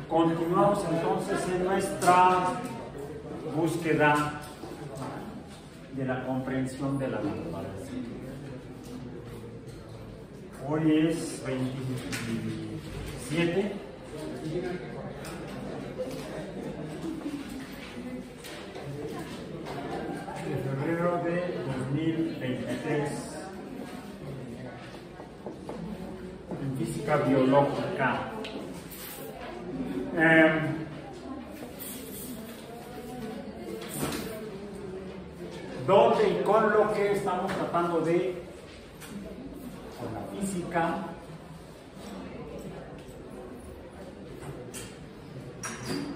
Continuamos entonces en nuestra búsqueda de la comprensión de la naturaleza. Hoy es 27 de febrero de 2023 en física biológica. ¿Dónde y con lo que estamos tratando de, con la física,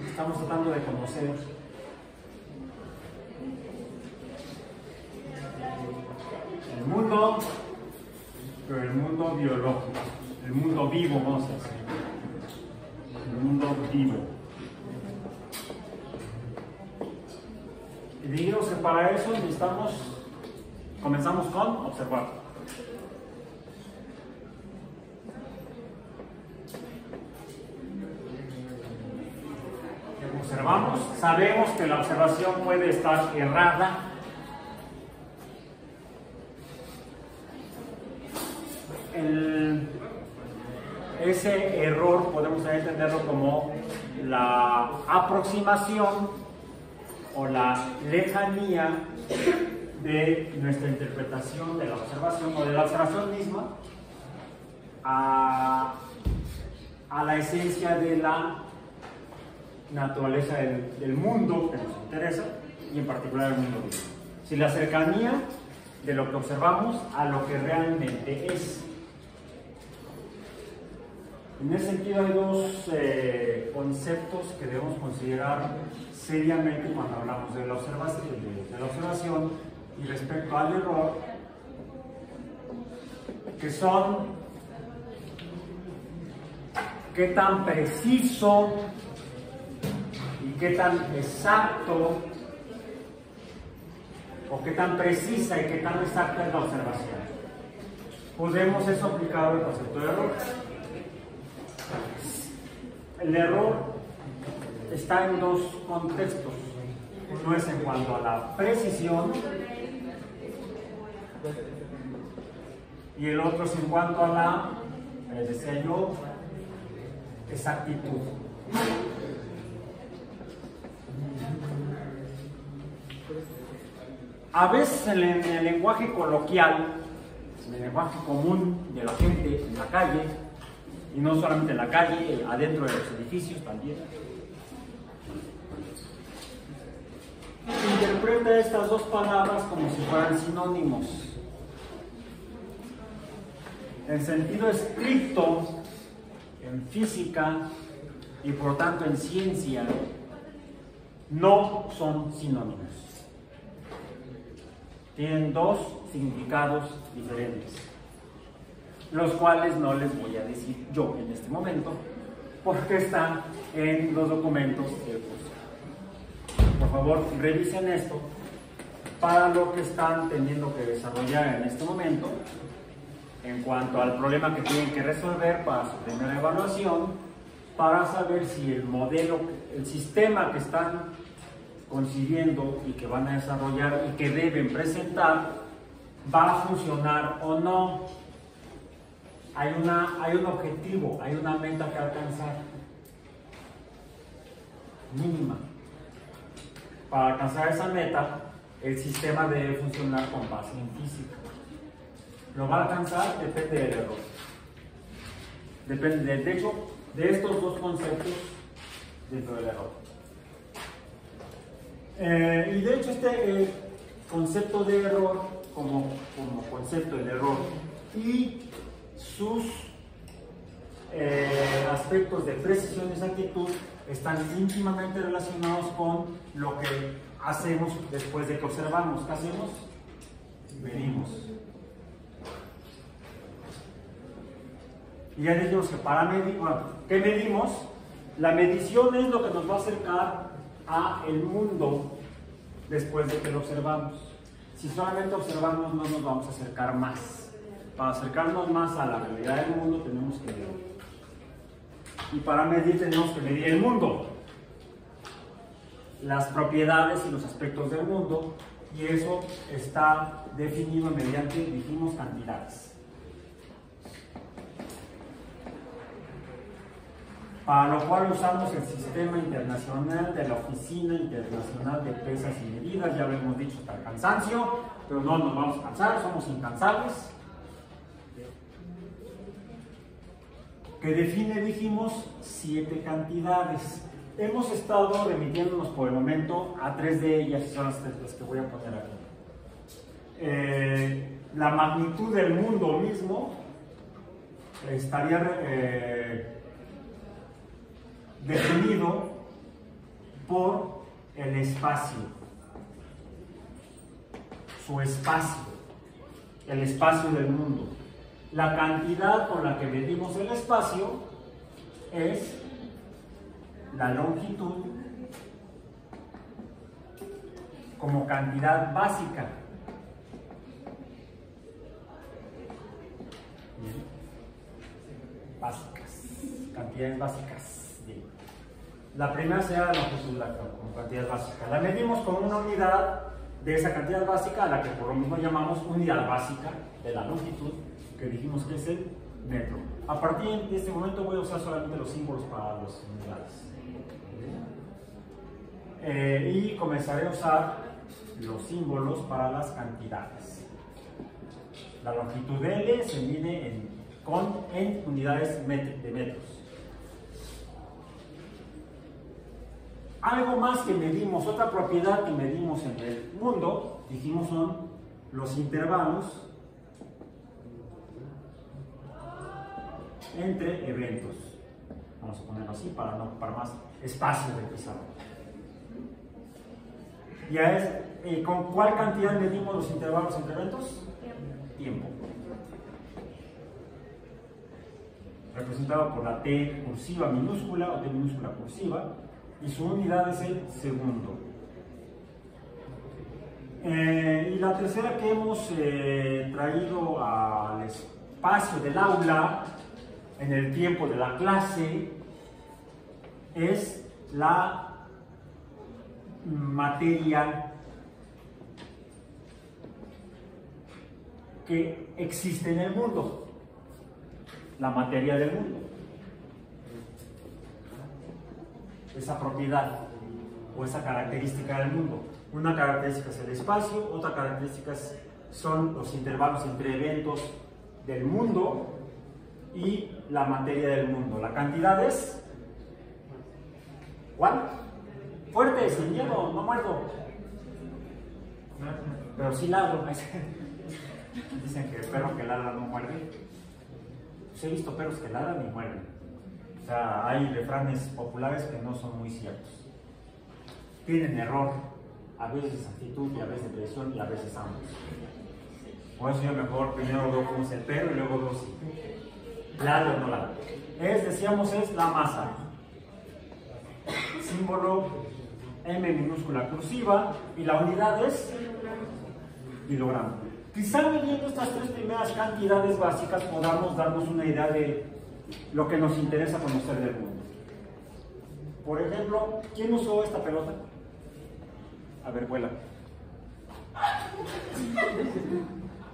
estamos tratando de conocer el mundo, pero el mundo biológico, el mundo vivo, vamos a decir, el mundo vivo. Y digamos que para eso comenzamos con observar. Observamos, sabemos que la observación puede estar errada. Ese error podemos entenderlo como la aproximación o la lejanía de nuestra interpretación de la observación o de la observación misma a la esencia de la naturaleza del mundo que nos interesa y en particular el mundo vivo. Si la cercanía de lo que observamos a lo que realmente es. En ese sentido hay dos conceptos que debemos considerar seriamente cuando hablamos de la observación y respecto al error, que son qué tan preciso y qué tan exacto o qué tan precisa y qué tan exacta es la observación. Podemos eso aplicado al concepto de error. El error está en dos contextos. Uno es en cuanto a la precisión y el otro es en cuanto a la, decía yo, exactitud. A veces en el lenguaje coloquial, en el lenguaje común de la gente en la calle, y no solamente en la calle, adentro de los edificios también, interpreta estas dos palabras como si fueran sinónimos. En sentido estricto, en física y por tanto en ciencia, no son sinónimos. Tienen dos significados diferentes, los cuales no les voy a decir yo en este momento, porque están en los documentos del curso. Por favor, revisen esto para lo que están teniendo que desarrollar en este momento en cuanto al problema que tienen que resolver para su primera evaluación, para saber si el modelo, el sistema que están concibiendo y que van a desarrollar y que deben presentar va a funcionar o no. Hay un objetivo, hay una meta que alcanzar mínima. Para alcanzar esa meta, el sistema debe funcionar con base en física. ¿Lo va a alcanzar? Depende del error. Depende del hecho de estos dos conceptos dentro del error. Y de hecho este concepto de error como concepto del error y sus aspectos de precisión y exactitud están íntimamente relacionados con lo que hacemos después de que observamos. ¿Qué hacemos? Medimos. Y ya dijimos que para medir, bueno, ¿qué medimos? La medición es lo que nos va a acercar a el mundo después de que lo observamos. Si solamente observamos no nos vamos a acercar más. Para acercarnos más a la realidad del mundo tenemos que ver. Y para medir tenemos que medir el mundo, las propiedades y los aspectos del mundo, y eso está definido mediante, dijimos, cantidades. Para lo cual usamos el Sistema Internacional de la Oficina Internacional de Pesas y Medidas, ya lo hemos dicho hasta el cansancio, pero no nos vamos a cansar, somos incansables. Que define, dijimos, 7 cantidades. Hemos estado remitiéndonos por el momento a 3 de ellas, son las que voy a poner aquí. La magnitud del mundo mismo estaría definido por el espacio, su espacio, el espacio del mundo. La cantidad con la que medimos el espacio es la longitud como cantidad básica. Básicas, cantidades básicas. Bien. La primera será la longitud como cantidad básica. La medimos con una unidad de esa cantidad básica, a la que por lo mismo llamamos unidad básica de la longitud, que dijimos que es el metro. A partir de este momento voy a usar solamente los símbolos para las unidades. Y comenzaré a usar los símbolos para las cantidades. La longitud L se mide en unidades de metros. Algo más que medimos, otra propiedad que medimos en el mundo, dijimos, son los intervalos entre eventos. Vamos a ponerlo así para no ocupar más espacio de pizarra. Ya es, ¿con cuál cantidad medimos los intervalos entre eventos? Tiempo. Representado por la T cursiva minúscula o T minúscula cursiva, y su unidad es el segundo. Y la tercera que hemos traído al espacio del aula en el tiempo de la clase es la materia que existe en el mundo, la materia del mundo. Esa propiedad o esa característica del mundo. Una característica es el espacio, otra característica son los intervalos entre eventos del mundo y la materia del mundo. La cantidad es... ¿cuál? Fuerte, sin miedo, no muerdo. Pero sí ladro. Dicen que el perro que ladra no muerde. Pues he visto perros que ladran y muerden. O sea, hay refranes populares que no son muy ciertos. Tienen error, a veces actitud y a veces presión y a veces ambos. Por eso yo mejor primero veo cómo es el perro y luego veo si ladra o no ladra. Decíamos, es la masa. Símbolo M minúscula cursiva, y la unidad es kilogramo. Quizá viendo estas 3 primeras cantidades básicas podamos darnos una idea de lo que nos interesa conocer del mundo. Por ejemplo, ¿quién usó esta pelota? A ver, vuela.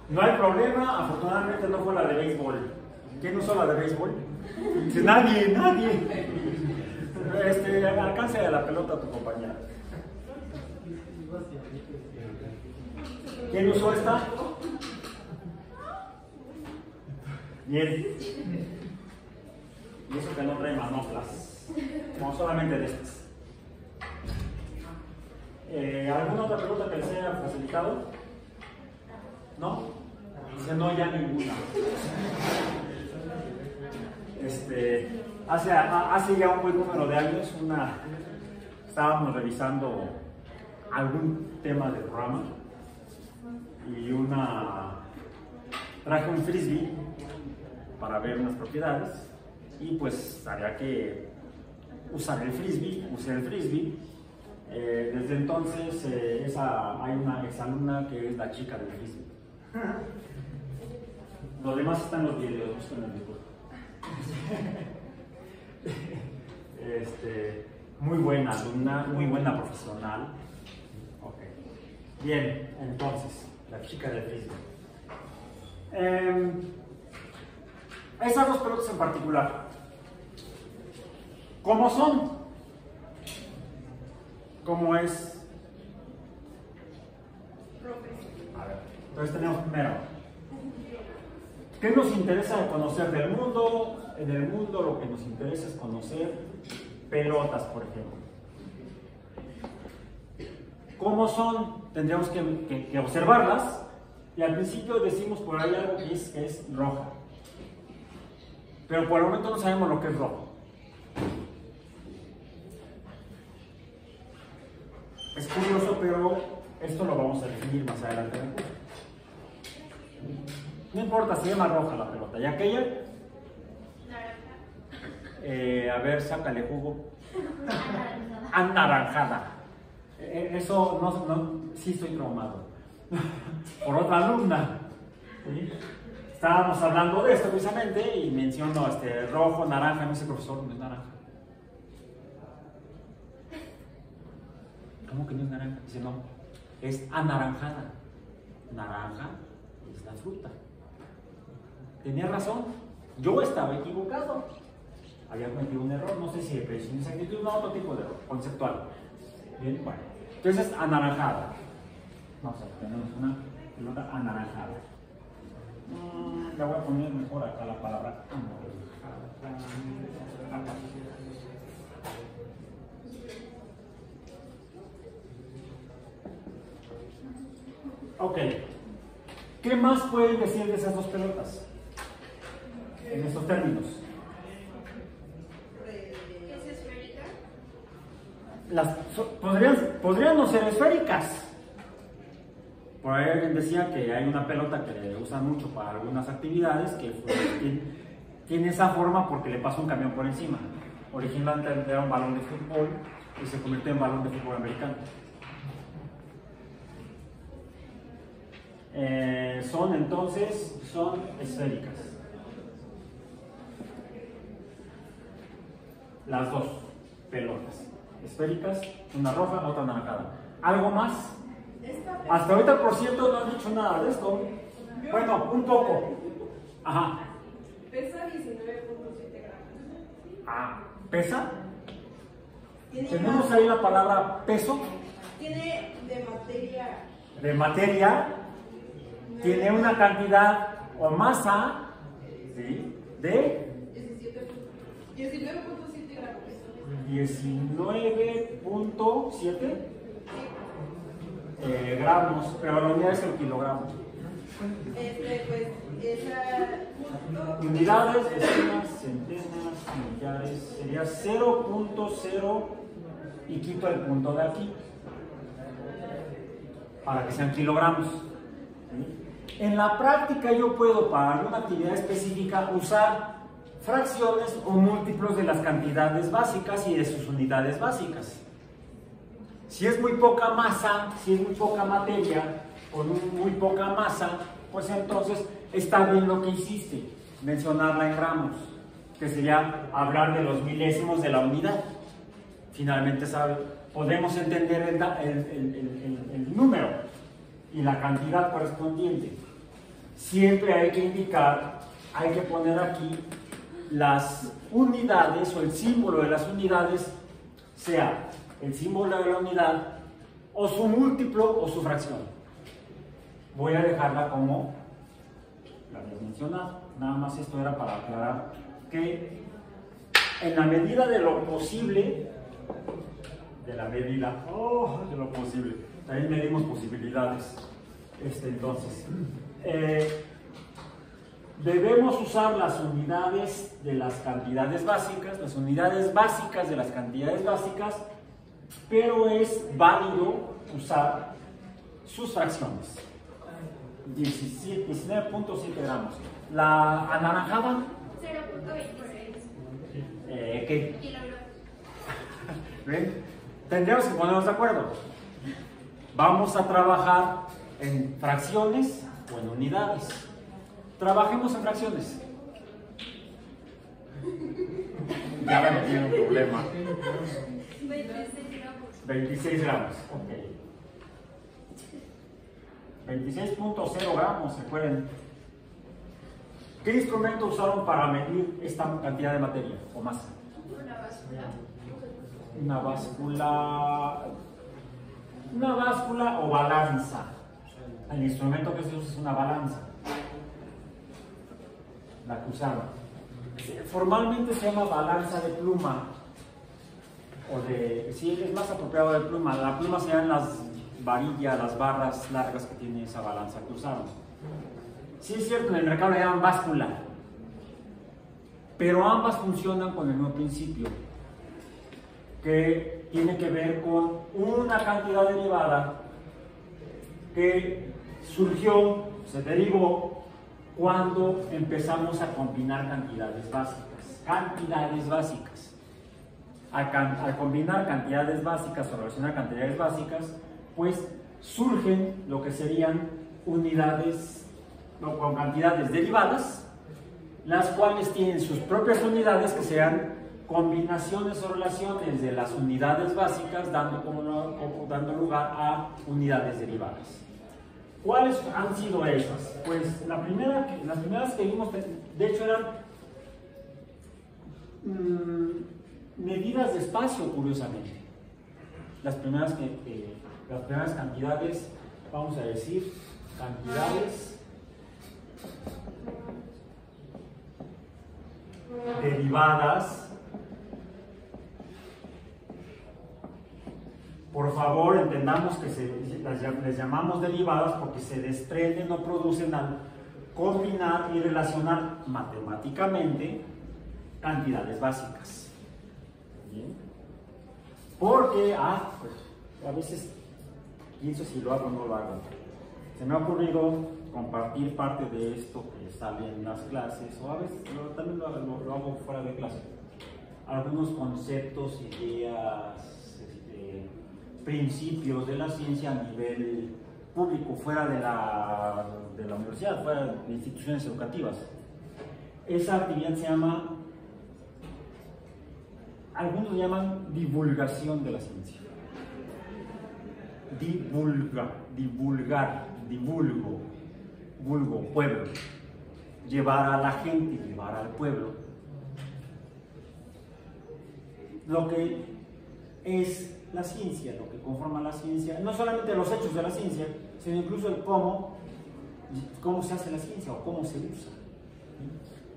No hay problema, afortunadamente no fue la de béisbol. ¿Quién usó la de béisbol? Dice, nadie. Alcance a la pelota a tu compañera. ¿Quién usó esta? Bien. Y eso que no trae manoplas, como solamente de estas. ¿Alguna otra pregunta que les haya facilitado? ¿No? Dice, no, ya ninguna. Hace ya un buen número de años estábamos revisando algún tema del programa y traje un frisbee para ver unas propiedades. Y pues había que usar el frisbee, usé el frisbee. Desde entonces hay una exalumna que es la chica del frisbee. Lo demás está en los videos, busquen en el YouTube. Muy buena alumna, muy buena profesional. Ok. Bien, entonces, la chica de frisbee. Esas dos pelotas en particular, ¿cómo son? ¿Cómo es? A ver, entonces tenemos primero, ¿qué nos interesa de conocer del mundo? En el mundo lo que nos interesa es conocer pelotas, por ejemplo. ¿Cómo son? Tendríamos que observarlas, y al principio decimos por ahí algo que es roja. Pero por el momento no sabemos lo que es rojo. Es curioso, pero esto lo vamos a definir más adelante en el curso. No importa, se llama roja la pelota. ¿Y aquella? A ver, sácale jugo. Anaranjada. Eso no, sí estoy traumado. Por otra alumna. ¿Sí? Estábamos hablando de esto precisamente y menciono rojo, naranja, no sé, profesor, no es naranja. ¿Cómo que no es naranja? Dice, no, es anaranjada. Naranja es la fruta. Tenía razón, yo estaba equivocado. Había cometido un error, no sé si de precisión, exactitud, no, otro tipo de error, conceptual. Bien, bueno, entonces anaranjada. Vamos a ver, tenemos una pelota anaranjada. Le voy a poner mejor acá la palabra anaranjada. Acá. Ok, ¿qué más pueden decir de esas dos pelotas? En estos términos. ¿Es esférica? Podrían no ser esféricas. Por ahí alguien decía que hay una pelota que le usan mucho para algunas actividades que tiene esa forma porque le pasa un camión por encima. Originalmente era un balón de fútbol y se convirtió en balón de fútbol americano. Son esféricas. Las dos pelotas esféricas, una roja, otra anaranjada. ¿Algo más? Hasta ahorita, por cierto, no han dicho nada de esto. Bueno, un poco. Ajá. Pesa 19.7 gramos. Ah, ¿pesa? Tenemos ahí la palabra peso. Tiene de materia. De materia. Tiene una cantidad o masa, ¿sí?, de 19.7 gramos. 19.7 gramos, pero la unidad es el kilogramo. Pues esa. Unidades, decenas, centenas, millares, sería 0.0 y quito el punto de aquí para que sean kilogramos. ¿Sí? En la práctica yo puedo para alguna actividad específica usar fracciones o múltiplos de las cantidades básicas y de sus unidades básicas. Si es muy poca masa, si es muy poca materia, con muy poca masa, pues entonces está bien lo que hiciste, mencionarla en gramos, que sería hablar de los milésimos de la unidad. Finalmente, podemos entender el número y la cantidad correspondiente. Siempre hay que indicar, hay que poner aquí las unidades o el símbolo de las unidades, sea el símbolo de la unidad o su múltiplo o su fracción. Voy a dejarla como la había mencionado. Nada más esto era para aclarar que en la medida de lo posible, de lo posible, también medimos posibilidades. Entonces, debemos usar las unidades de las cantidades básicas, las unidades básicas de las cantidades básicas, pero es válido usar sus fracciones. 19.7 gramos. La anaranjada, 0.26 ¿qué? kilogramos. ¿Ven? Tendríamos que ponernos de acuerdo. Vamos a trabajar en fracciones o en unidades. Trabajemos en fracciones. ya me tiene un problema. 26 gramos. 26 gramos, ok. 26.0 gramos, ¿se acuerdan? ¿Qué instrumento usaron para medir esta cantidad de materia o masa? Una báscula o balanza. El instrumento que se usa es una balanza. La que usaron. Formalmente se llama balanza de pluma. Sí, es más apropiado de pluma. La pluma se llaman las varillas, las barras largas que tiene esa balanza que usaron. Sí es cierto, en el mercado le llaman báscula. Pero ambas funcionan con el mismo principio, que tiene que ver con una cantidad derivada que surgió, se derivó, cuando empezamos a combinar cantidades básicas. Al combinar cantidades básicas o relacionar cantidades básicas, pues surgen lo que serían unidades con cantidades derivadas, las cuales tienen sus propias unidades que sean combinaciones o relaciones de las unidades básicas dando lugar a unidades derivadas. ¿Cuáles han sido esas? Pues las primeras que vimos, de hecho, eran medidas de espacio, curiosamente. Las primeras cantidades, vamos a decir, cantidades derivadas. Por favor, entendamos que les llamamos derivadas porque se desprenden o producen al combinar y relacionar matemáticamente cantidades básicas. ¿Bien? Porque, pues, a veces pienso si lo hago o no lo hago. Se me ha ocurrido compartir parte de esto que sale en las clases, o a veces también lo hago fuera de clase. Algunos conceptos, ideas, principios de la ciencia a nivel público, fuera de la universidad, fuera de instituciones educativas. Esa actividad se llama, algunos llaman divulgación de la ciencia. Vulgo, pueblo. Llevar a la gente, llevar al pueblo. Lo que es la ciencia, lo que conforma la ciencia, no solamente los hechos de la ciencia, sino incluso el cómo se hace la ciencia o cómo se usa.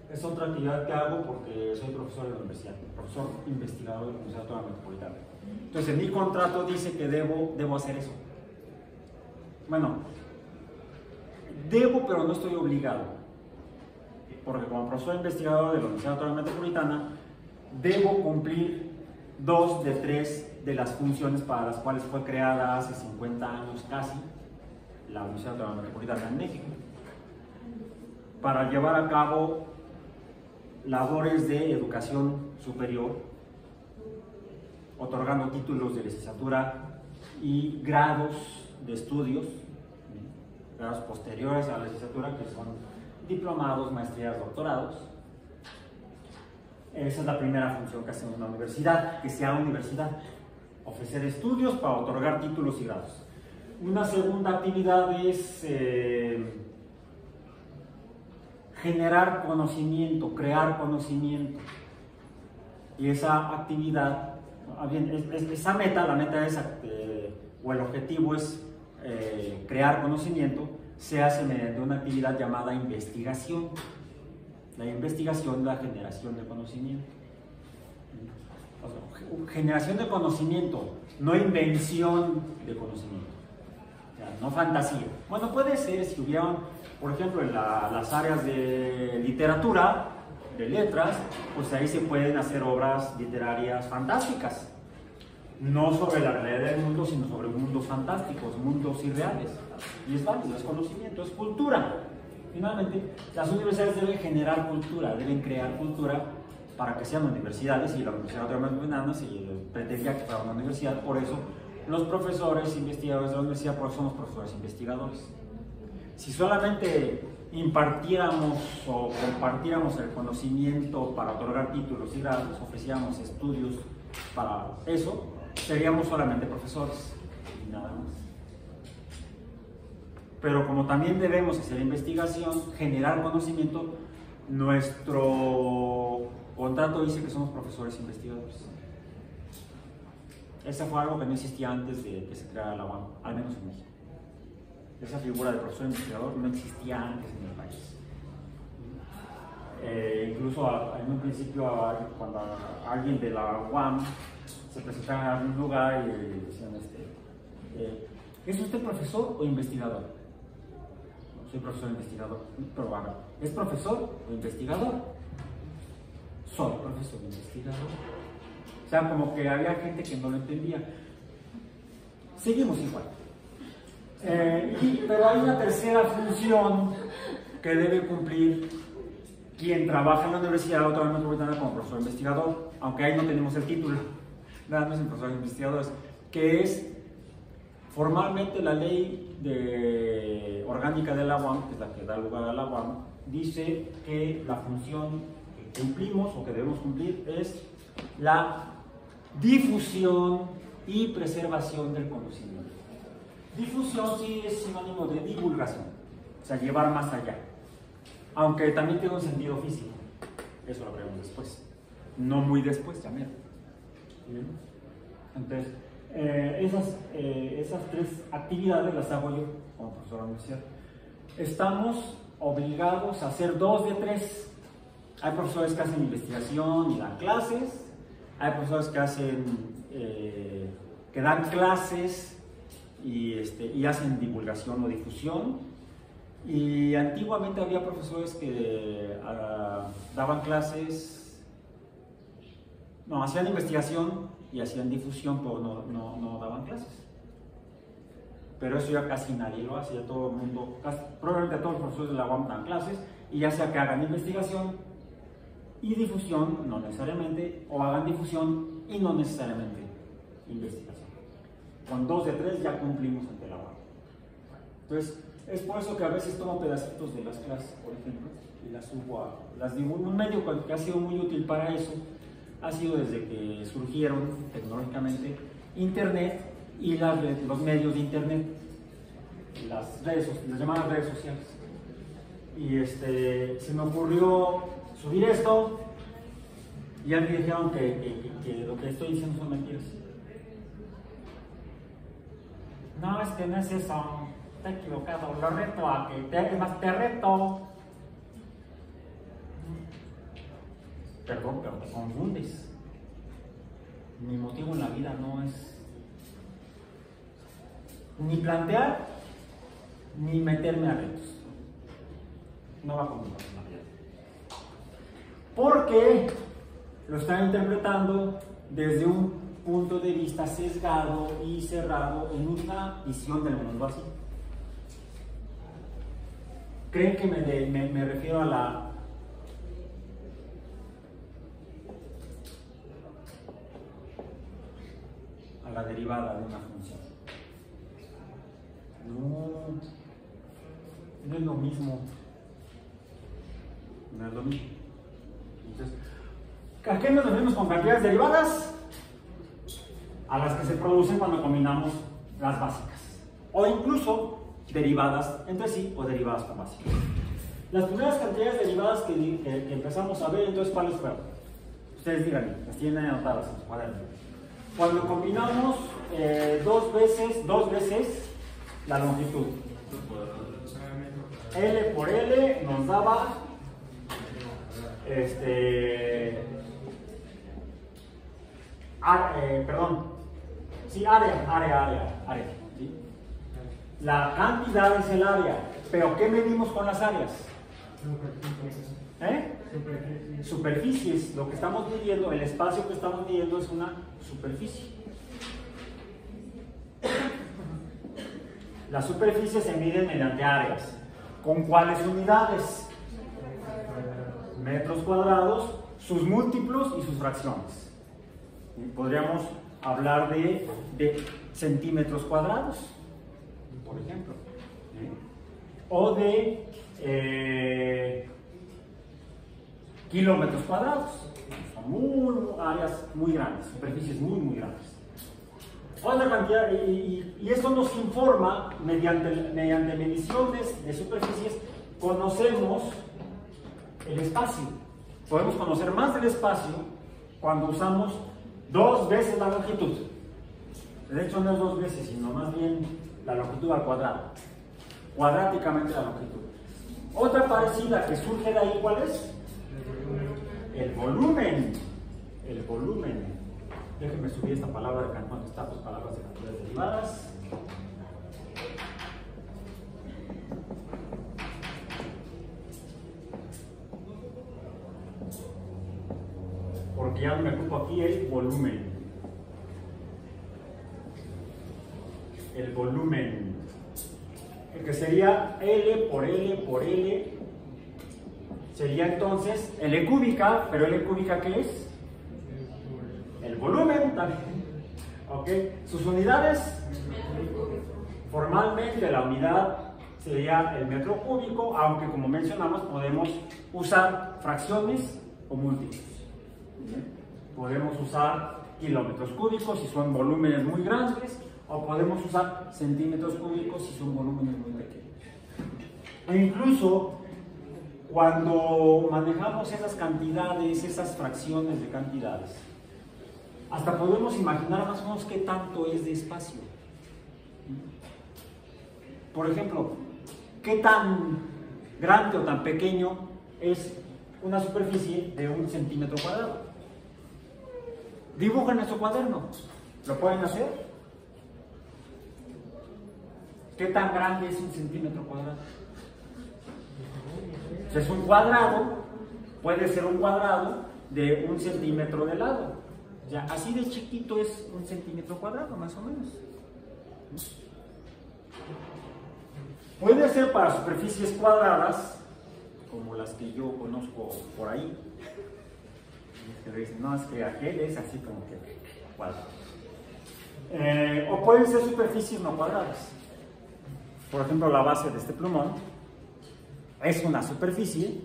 Es otra actividad que hago porque soy profesor de la universidad, profesor investigador de la Universidad Autónoma Metropolitana. Entonces, mi contrato dice que debo hacer eso. Bueno, debo, pero no estoy obligado, porque como profesor investigador de la Universidad Autónoma Metropolitana, debo cumplir 2 de 3 de las funciones para las cuales fue creada hace 50 años casi la Universidad Autónoma Metropolitana en México, para llevar a cabo labores de educación superior, otorgando títulos de licenciatura y grados de estudios, grados posteriores a la licenciatura, que son diplomados, maestrías, doctorados. Esa es la primera función que hace una universidad, que sea universidad, ofrecer estudios para otorgar títulos y grados. Una segunda actividad es generar conocimiento, crear conocimiento. Y esa actividad, esa meta, la meta es, o el objetivo es crear conocimiento, se hace mediante una actividad llamada investigación. La investigación, la generación de conocimiento. O sea, generación de conocimiento, no invención de conocimiento. O sea, no fantasía. Bueno, puede ser si hubieran, por ejemplo, en las áreas de literatura, de letras, pues ahí se pueden hacer obras literarias fantásticas. No sobre la realidad del mundo, sino sobre mundos fantásticos, mundos irreales. Y es válido, es conocimiento, es cultura. Finalmente, las universidades deben generar cultura, deben crear cultura para que sean universidades, y la Universidad Autónoma Metropolitana se pretendía que fuera una universidad. Por eso los profesores investigadores de la universidad, por eso somos profesores investigadores. Si solamente impartiéramos o compartiéramos el conocimiento para otorgar títulos y grados, ofreciéramos estudios para eso, seríamos solamente profesores y nada más. Pero como también debemos hacer investigación, generar conocimiento, nuestro contrato dice que somos profesores investigadores. Esa fue algo que no existía antes de que se creara la UAM, al menos en México. Esa figura de profesor investigador no existía antes en el país. Incluso en un principio, cuando alguien de la UAM se presentaba en algún lugar y decían, ¿es usted profesor o investigador? No, soy profesor investigador, pero haga, ¿es profesor o investigador? Soy profesor investigador. O sea, como que había gente que no lo entendía. Seguimos igual. Pero hay una tercera función que debe cumplir quien trabaja en la Universidad Autónoma Metropolitana como profesor investigador, aunque ahí no tenemos el título, nada más en profesores investigadores, que es formalmente la ley orgánica de la UAM, que es la que da lugar a la UAM, dice que la función que cumplimos o que debemos cumplir es la difusión y preservación del conocimiento. Difusión sí es sinónimo de divulgación, o sea, llevar más allá, aunque también tiene un sentido físico, eso lo veremos después, no muy después, ya mira. Entonces, esas tres actividades las hago yo como profesor de la universidad. Estamos obligados a hacer 2 de 3. Hay profesores que hacen investigación y dan clases, hay profesores que dan clases y hacen divulgación o difusión. Y antiguamente había profesores que daban clases, no, hacían investigación y hacían difusión, pero no daban clases. Pero eso ya casi nadie lo hace, ya todo el mundo, probablemente todos los profesores de la UAM dan clases, y ya sea que hagan investigación y difusión, no necesariamente, o hagan difusión y no necesariamente investigación. Con 2 de 3 ya cumplimos ante la UAM. Entonces, es por eso que a veces tomo pedacitos de las clases, por ejemplo, y las subo un medio que ha sido muy útil para eso ha sido desde que surgieron tecnológicamente Internet y los medios de Internet, las llamadas redes sociales. Y se me ocurrió subir esto y ya me dijeron que lo que estoy diciendo son mentiras. No, es que no es eso, está equivocado, lo reto a que te reto. Perdón, pero te confundes. Mi motivo en la vida no es ni plantear ni meterme a retos. No va conmigo en la vida. Porque lo están interpretando desde un punto de vista sesgado y cerrado en una visión del mundo así. ¿Creen que me refiero a la derivada de una función? No es lo mismo. No es lo mismo. Entonces, ¿a qué nos referimos con cantidades derivadas? A las que se producen cuando combinamos las básicas, o incluso derivadas entre sí o derivadas con básicas. Las primeras cantidades derivadas que empezamos a ver, entonces, ¿cuáles fueron? Ustedes díganme, las tienen anotadas en su cuaderno. Cuando combinamos dos veces la longitud. L por L nos daba área. ¿Sí? La cantidad es el área, pero ¿qué medimos con las áreas? Superficies. Lo que estamos midiendo, el espacio que estamos midiendo es una superficie. Las superficies se miden mediante áreas. ¿Con cuáles unidades? Metros cuadrados, sus múltiplos y sus fracciones. Podríamos hablar de centímetros cuadrados, por ejemplo, o de kilómetros cuadrados. Son áreas muy grandes, superficies muy grandes. Otra cantidad, y esto nos informa, mediante mediciones de superficies, conocemos el espacio. Podemos conocer más del espacio cuando usamos 2 veces la longitud. De hecho, no es 2 veces, sino más bien la longitud al cuadrado. Cuadráticamente la longitud. Otra parecida que surge de ahí, ¿cuál es? El volumen. El volumen. Déjenme subir esta palabra de cuando está, pues, palabras de cantidades derivadas. Porque ya no me ocupo aquí el volumen. El volumen. El que sería L por L por L. Sería entonces L cúbica, pero L cúbica, ¿qué es? El volumen también. ¿Ok? Sus unidades. Formalmente la unidad sería el metro cúbico, aunque como mencionamos podemos usar fracciones o múltiplos. Podemos usar kilómetros cúbicos si son volúmenes muy grandes, o podemos usar centímetros cúbicos si son volúmenes muy pequeños. E incluso cuando manejamos esas cantidades, esas fracciones de cantidades, hasta podemos imaginar más o menos qué tanto es de espacio. Por ejemplo, qué tan grande o tan pequeño es una superficie de 1 centímetro cuadrado. Dibujen en su cuaderno. ¿Lo pueden hacer? ¿Qué tan grande es 1 centímetro cuadrado? Si es un cuadrado, puede ser un cuadrado de 1 centímetro de lado. Ya, así de chiquito es 1 centímetro cuadrado, más o menos. Puede ser para superficies cuadradas, como las que yo conozco por ahí. Que dicen, no, es que aquel es así como que cuadrado. O pueden ser superficies no cuadradas. Por ejemplo, la base de este plumón es una superficie.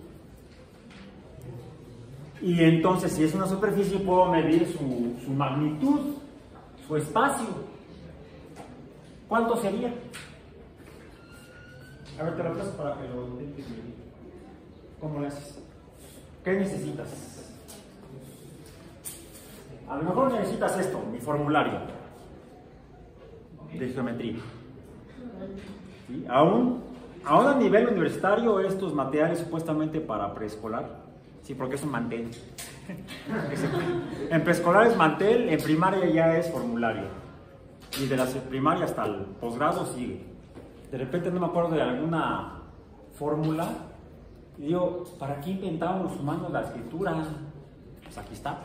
Y entonces, si es una superficie, puedo medir su magnitud, su espacio. ¿Cuánto sería? A ver, te lo paso para que lo intentes medir. ¿Cómo lo haces? ¿Qué necesitas? A lo mejor necesitas esto, mi formulario de geometría. ¿Sí? Aún a nivel universitario, estos materiales supuestamente para preescolar, sí, porque es un mantel. En preescolar es mantel, en primaria ya es formulario. Y de la primaria hasta el posgrado sigue. De repente no me acuerdo de alguna fórmula. Y digo, ¿para qué inventaban los humanos la escritura? Pues aquí está.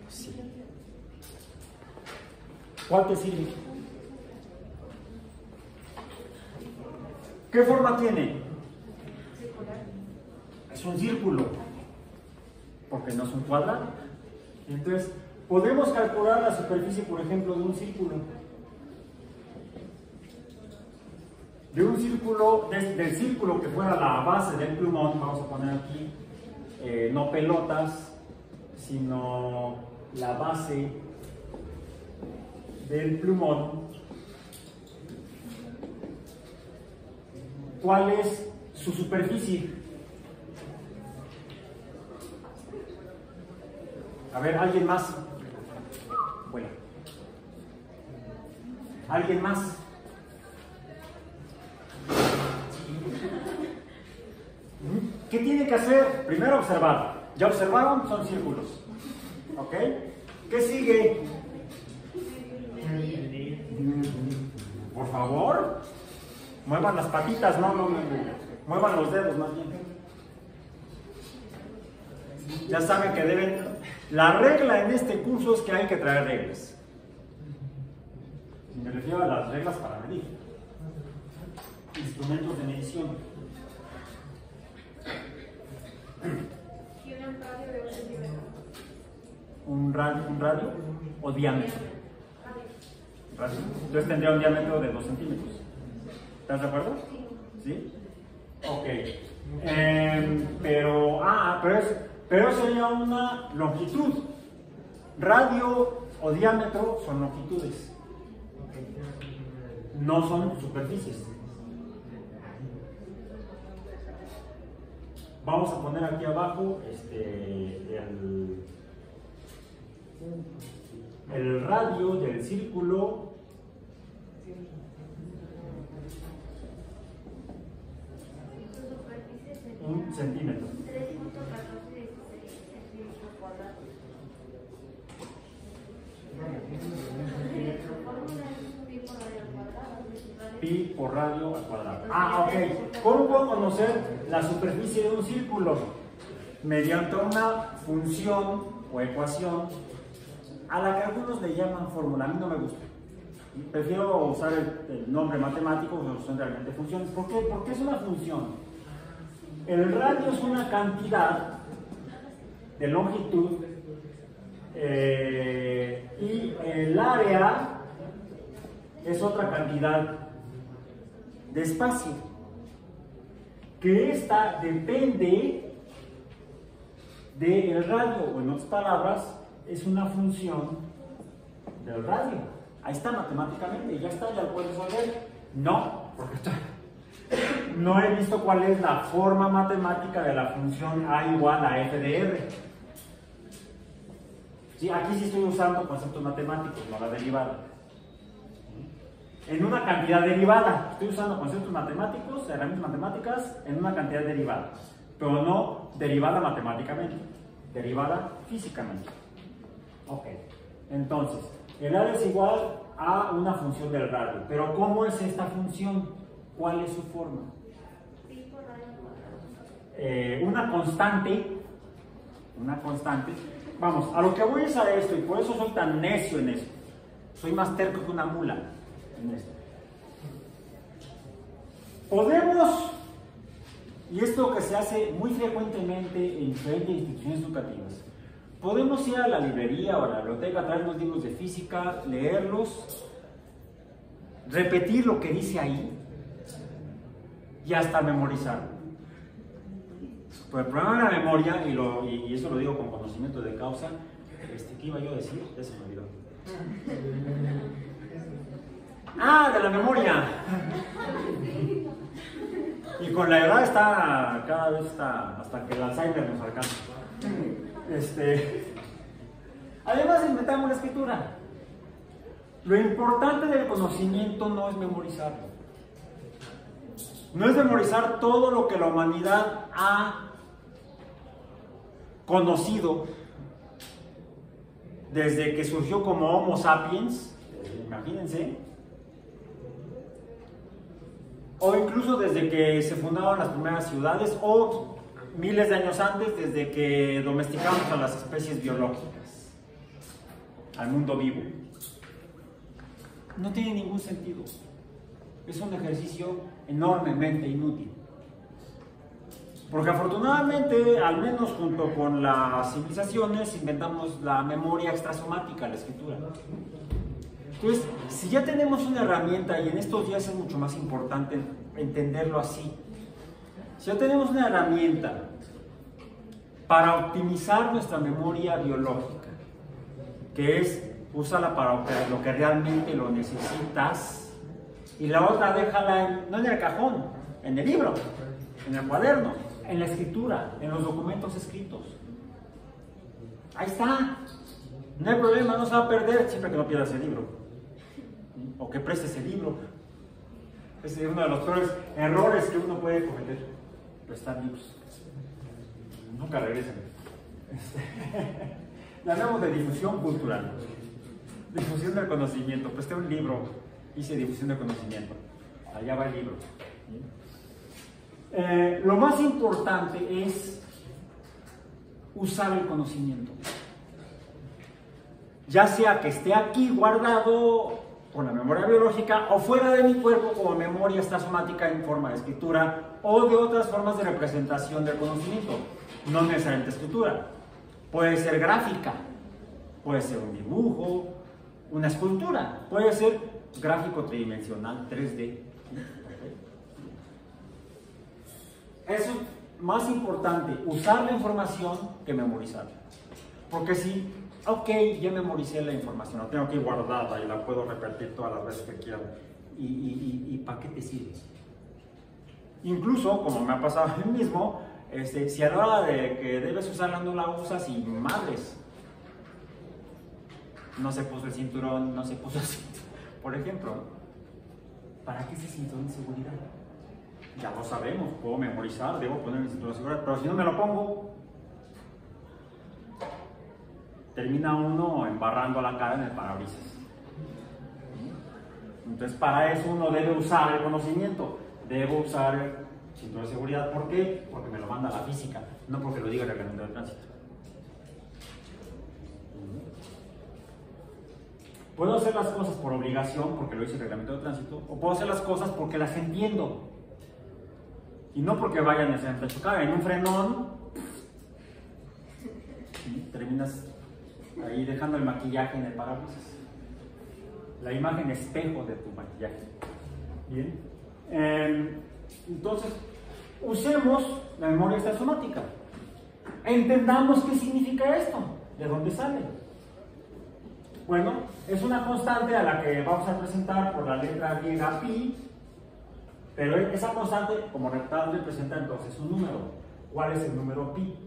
Sí. ¿Cuál te sirve? ¿Qué forma tiene? Es un círculo, porque no es un cuadrado. Entonces, podemos calcular la superficie, por ejemplo, de un círculo. De un círculo, del círculo que fuera la base del plumón, vamos a poner aquí, no pelotas, sino la base del plumón. ¿Cuál es su superficie? A ver, ¿alguien más? Bueno. ¿Alguien más? ¿Qué tiene que hacer? Primero observar. ¿Ya observaron? Son círculos. ¿Ok? ¿Qué sigue? Por favor. Muevan las patitas, no. Muevan los dedos más bien. Ya saben que deben... La regla en este curso es que hay que traer reglas. Me refiero a las reglas para medir. Instrumentos de medición. Tiene un radio de 1 centímetro. ¿Un radio o diámetro? Radio. Entonces tendría un diámetro de 2 centímetros. ¿Estás de acuerdo? ¿Sí? Ok. Pero sería una longitud. Radio o diámetro son longitudes. No son superficies. Vamos a poner aquí abajo el radio del círculo. Un centímetro. 3.14 centímetros cuadrados. Pi por radio al cuadrado. Ah, ok. ¿Cómo puedo conocer la superficie de un círculo? Mediante una función o ecuación a la que algunos le llaman fórmula. A mí no me gusta. Prefiero usar el nombre matemático, porque son realmente funciones. ¿Por qué? Porque es una función. El radio es una cantidad de longitud y el área es otra cantidad de espacio, que esta depende del radio, o en otras palabras, es una función del radio. Ahí está matemáticamente, ya está, ya lo puedes resolver. No, porque no he visto cuál es la forma matemática de la función A igual a f de r. Sí, aquí sí estoy usando conceptos matemáticos, no la derivada. En una cantidad derivada, estoy usando conceptos matemáticos, herramientas matemáticas, en una cantidad derivada, pero no derivada matemáticamente, derivada físicamente. Ok, entonces, el área es igual a una función del radio, pero ¿cómo es esta función? ¿Cuál es su forma? Una constante. Vamos, a lo que voy es a esto, y por eso soy tan necio en esto. Soy más terco que una mula en esto. Podemos, y esto que se hace muy frecuentemente en diferentes instituciones educativas, podemos ir a la librería o a la biblioteca, traer los libros de física, leerlos, repetir lo que dice ahí y hasta memorizarlo. Pero el problema de la memoria, y eso lo digo con conocimiento de causa, ¿qué iba yo a decir? Ya se me olvidó. Ah, de la memoria. Y con la edad cada vez está, hasta que el Alzheimer nos alcanza. Además inventamos la escritura. Lo importante del conocimiento no es memorizarlo. No es memorizar todo lo que la humanidad ha conocido desde que surgió como Homo sapiens, imagínense, o incluso desde que se fundaron las primeras ciudades, o miles de años antes, desde que domesticamos a las especies biológicas, al mundo vivo. No tiene ningún sentido. Es un ejercicio enormemente inútil. Porque afortunadamente, al menos junto con las civilizaciones, inventamos la memoria extrasomática, la escritura. Entonces, si ya tenemos una herramienta, y en estos días es mucho más importante entenderlo así, si ya tenemos una herramienta para optimizar nuestra memoria biológica, que es úsala para lo que realmente lo necesitas, y la otra déjala no en el cajón, en el libro, en el cuaderno, en la escritura, en los documentos escritos. Ahí está. No hay problema, no se va a perder siempre que no pierdas el libro. O que prestes el libro. Es uno de los peores errores que uno puede cometer. Prestar libros. Nunca regresen. La hablamos de difusión cultural. Difusión del conocimiento. Presté un libro, hice difusión del conocimiento. Allá va el libro. Lo más importante es usar el conocimiento. Ya sea que esté aquí guardado con la memoria biológica o fuera de mi cuerpo como memoria extrasomática en forma de escritura o de otras formas de representación del conocimiento. No necesariamente escritura. Puede ser gráfica, puede ser un dibujo, una escultura, puede ser gráfico tridimensional, 3D. Eso es más importante, usar la información que memorizarla. Porque si, ok, ya memoricé la información, la tengo aquí guardada y la puedo repetir todas las veces que quiera. ¿Y para qué te sirve? Incluso, como me ha pasado a mí mismo, si a la hora de que debes usarla no la usas y madres. No se puso el cinturón, no se puso el cinturón. Por ejemplo, ¿para qué ese cinturón de seguridad? Ya lo sabemos, puedo memorizar, debo poner el cinturón de seguridad, pero si no me lo pongo, termina uno embarrando la cara en el parabrisas. Entonces, para eso uno debe usar el conocimiento, debo usar el cinturón de seguridad. ¿Por qué? Porque me lo manda la física, no porque lo diga el reglamento de tránsito. Puedo hacer las cosas por obligación, porque lo dice el reglamento de tránsito, o puedo hacer las cosas porque las entiendo. Y no porque vayan a chocar. En un frenón, terminas ahí dejando el maquillaje en el parabrisas. La imagen espejo de tu maquillaje. Bien. Entonces, usemos la memoria extrasomática. Entendamos qué significa esto, de dónde sale. Bueno, es una constante a la que vamos a presentar por la letra griega pi, pero esa constante como rectángulo representa entonces un número. ¿Cuál es el número pi?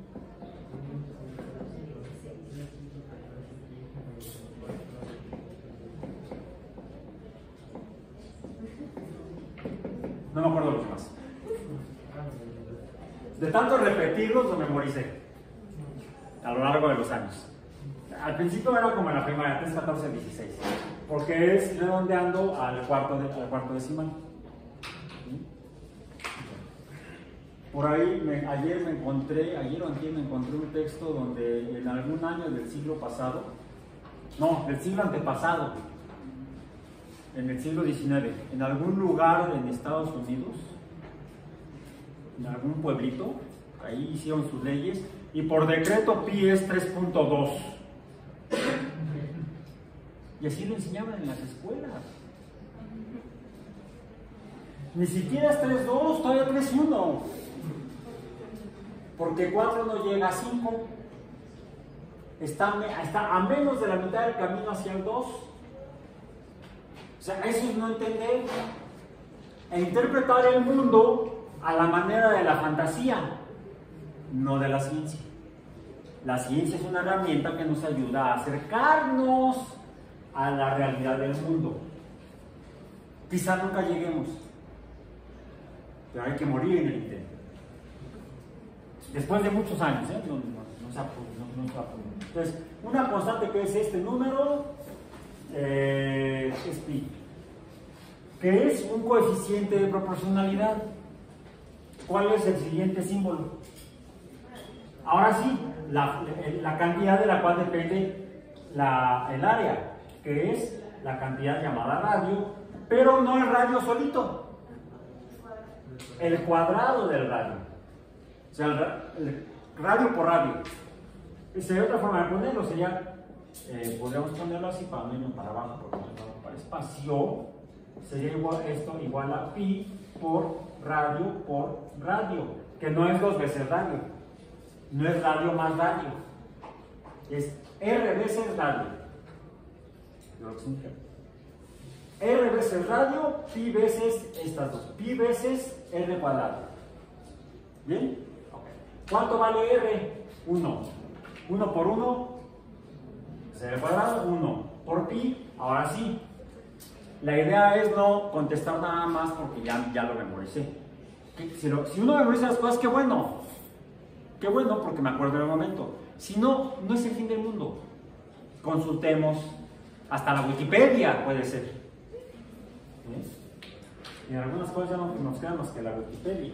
No me acuerdo los demás. De tanto repetirlos lo memoricé a lo largo de los años. Al principio era como en la primaria, 3, 14, 16, porque es redondeando al cuarto decimal. Por ahí, ayer o antier me encontré un texto donde en algún año del siglo pasado, no, del siglo antepasado, en el siglo XIX, en algún lugar en Estados Unidos, en algún pueblito, ahí hicieron sus leyes, y por decreto pi es 3.2. Y así lo enseñaban en las escuelas. Ni siquiera es 3.2, todavía 3.1. Porque 4 no llega a 5. Está a menos de la mitad del camino hacia el 2. O sea, eso es no entender e interpretar el mundo a la manera de la fantasía, no de la ciencia. La ciencia es una herramienta que nos ayuda a acercarnos a la realidad del mundo. Quizá nunca lleguemos, pero hay que morir en el intento. Después de muchos años, no se apure. Entonces, una constante que es este número es pi, que es un coeficiente de proporcionalidad. ¿Cuál es el siguiente símbolo? Ahora sí, la cantidad de la cual depende el área, que es la cantidad llamada radio, pero no el radio solito, el cuadrado del radio. O sea, el radio por radio. Sería otra forma de ponerlo, podríamos ponerlo así para menos para abajo, porque no para espacio. Sería igual a pi por radio, que no es 2 veces radio, no es radio más radio, es r veces radio. R veces radio, pi veces estas dos, pi veces r cuadrado. ¿Bien? Okay. ¿Cuánto vale r? 1. 1 por 1 es r cuadrado, 1 por pi. Ahora sí, la idea es no contestar nada más porque ya lo memoricé. Si uno memoriza las cosas, qué bueno porque me acuerdo del momento. Si no, no es el fin del mundo. Consultemos, hasta la Wikipedia puede ser. Y algunas cosas ya no nos quedan más que la Wikipedia.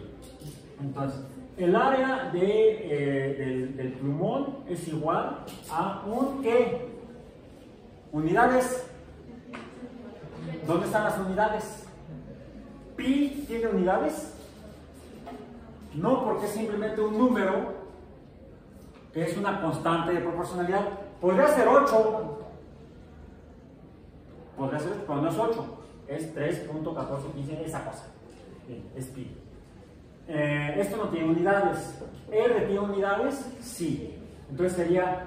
Entonces, el área del plumón es igual a ¿qué? Unidades. ¿Dónde están las unidades? ¿Pi tiene unidades? No, porque es simplemente un número que es una constante de proporcionalidad. Podría ser 8. Podría ser, pero no es 8. Es 3.1415, esa cosa. Bien, es pi. Esto no tiene unidades. R tiene unidades, sí. Entonces sería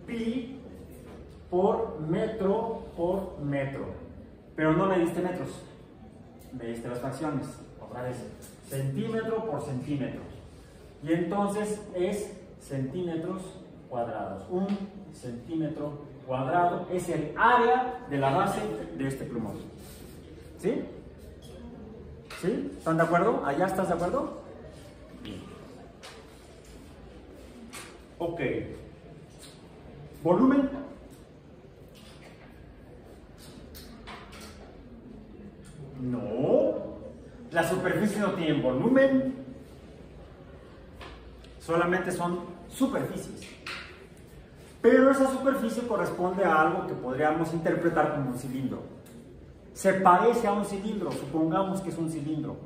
pi por metro. Pero no me diste metros, me diste las fracciones. Otra vez, centímetro por centímetro. Y entonces es centímetros cuadrados. 1 centímetro cuadrado es el área de la base de este plumón. ¿Sí? ¿Sí? ¿Están de acuerdo? ¿Allá estás de acuerdo? Bien. Ok. Volumen. No. La superficie no tiene volumen. Solamente son superficies. Pero esa superficie corresponde a algo que podríamos interpretar como un cilindro. Se parece a un cilindro, supongamos que es un cilindro.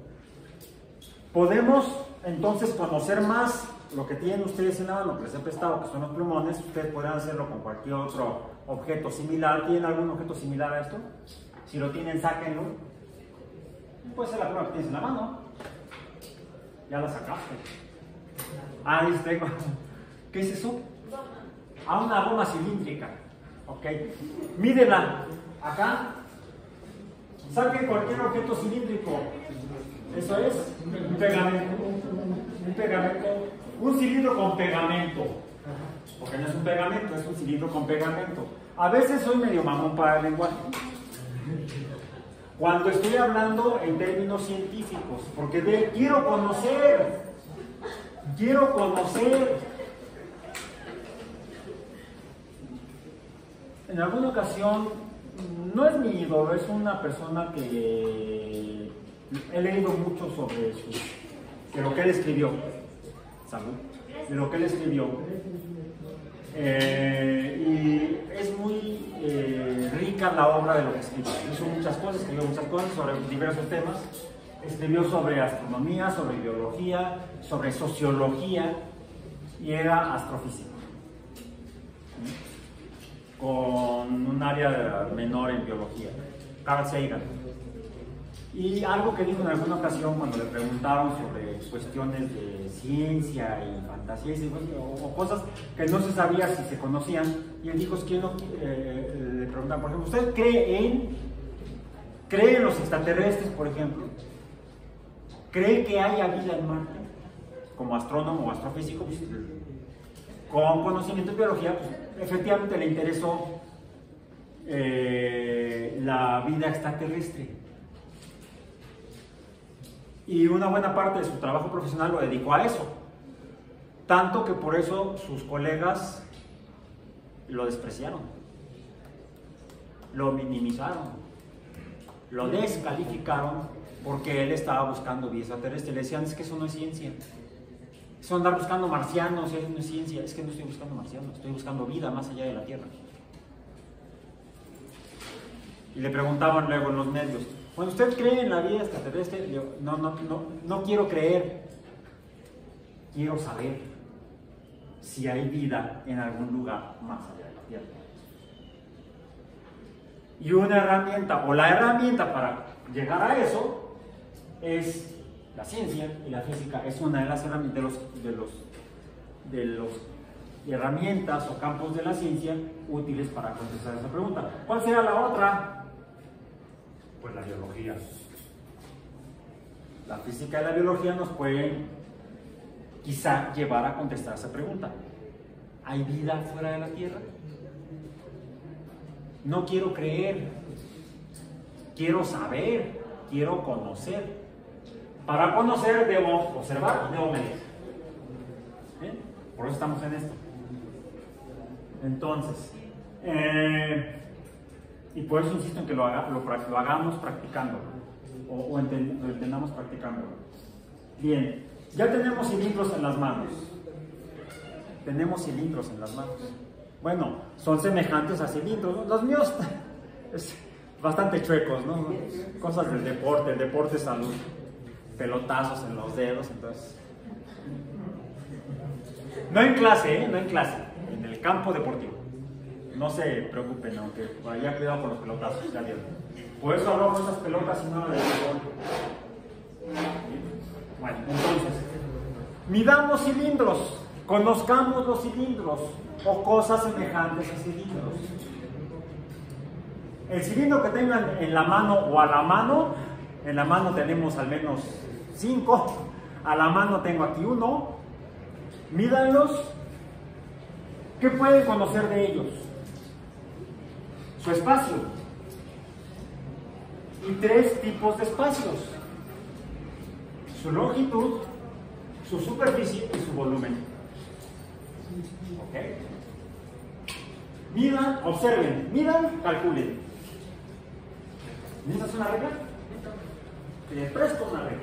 Podemos entonces conocer más lo que tienen ustedes en la mano, que les he prestado, que son los plumones. Ustedes podrán hacerlo con cualquier otro objeto similar. ¿Tienen algún objeto similar a esto? Si lo tienen, sáquenlo. Puede ser la prueba que tienes en la mano. Ya la sacaste. Ah, tengo. ¿Qué es eso? A una goma cilíndrica. Ok. Mídela. Acá. Saquen cualquier objeto cilíndrico. Eso es un pegamento. Un pegamento. Un cilindro con pegamento. Porque no es un pegamento, es un cilindro con pegamento. A veces soy medio mamón para el lenguaje. Cuando estoy hablando en términos científicos. Porque quiero conocer. Quiero conocer. En alguna ocasión, no es mi ídolo, es una persona que he leído mucho sobre de lo que él escribió. Salud. De lo que él escribió. Y es muy rica la obra de lo que escribió. Hizo muchas cosas, escribió muchas cosas sobre diversos temas. Escribió sobre astronomía, sobre biología, sobre sociología y era astrofísico. Con un área menor en biología, Carl Sagan. Y algo que dijo en alguna ocasión cuando le preguntaron sobre cuestiones de ciencia y fantasía o cosas que no se sabía si se conocían, y él dijo, es que le preguntan, por ejemplo, ¿usted cree en los extraterrestres, por ejemplo? ¿Cree que haya vida en Marte? Como astrónomo o astrofísico, pues, con conocimiento de biología, pues, efectivamente le interesó la vida extraterrestre. Y una buena parte de su trabajo profesional lo dedicó a eso. Tanto que por eso sus colegas lo despreciaron, lo minimizaron, lo descalificaron porque él estaba buscando vida extraterrestre. Le decían, es que eso no es ciencia. Eso andar buscando marcianos, eso no es ciencia. Es que no estoy buscando marcianos, estoy buscando vida más allá de la Tierra. Y le preguntaban luego en los medios, bueno, ¿usted cree en la vida extraterrestre? Yo, no quiero creer. Quiero saber si hay vida en algún lugar más allá de la Tierra. Y una herramienta, o la herramienta para llegar a eso, es la ciencia y la física. Es una de las herramientas, de los herramientas o campos de la ciencia útiles para contestar esa pregunta. ¿Cuál será la otra? Pues la biología. La física y la biología nos pueden quizá llevar a contestar esa pregunta. ¿Hay vida fuera de la Tierra? No quiero creer, quiero saber, quiero conocer. Para conocer debo observar y debo medir. ¿Bien? Por eso estamos en esto. Entonces, y por eso insisto en que lo hagamos practicándolo, o lo entendamos practicándolo. Bien, ya tenemos cilindros en las manos. Tenemos cilindros en las manos. Bueno, son semejantes a cilindros, ¿no? Los míos es bastante chuecos, ¿no? Cosas del deporte, el deporte es salud. Pelotazos en los dedos, entonces. No en clase, ¿eh? No en clase, en el campo deportivo. No se preocupen, aunque vaya cuidado con los pelotazos, ya vieron. Por eso arrojo esas pelotas y no las de Bueno, entonces, midamos cilindros, conozcamos los cilindros o cosas semejantes a cilindros. El cilindro que tengan en la mano o a la mano, en la mano tenemos al menos 5, a la mano tengo aquí 1, mídanlos. ¿Qué pueden conocer de ellos? Su espacio. Y 3 tipos de espacios: su longitud, su superficie y su volumen. ¿Ok? Midan, observen, midan, calculen. ¿Necesitas una regla? Te presto una regla.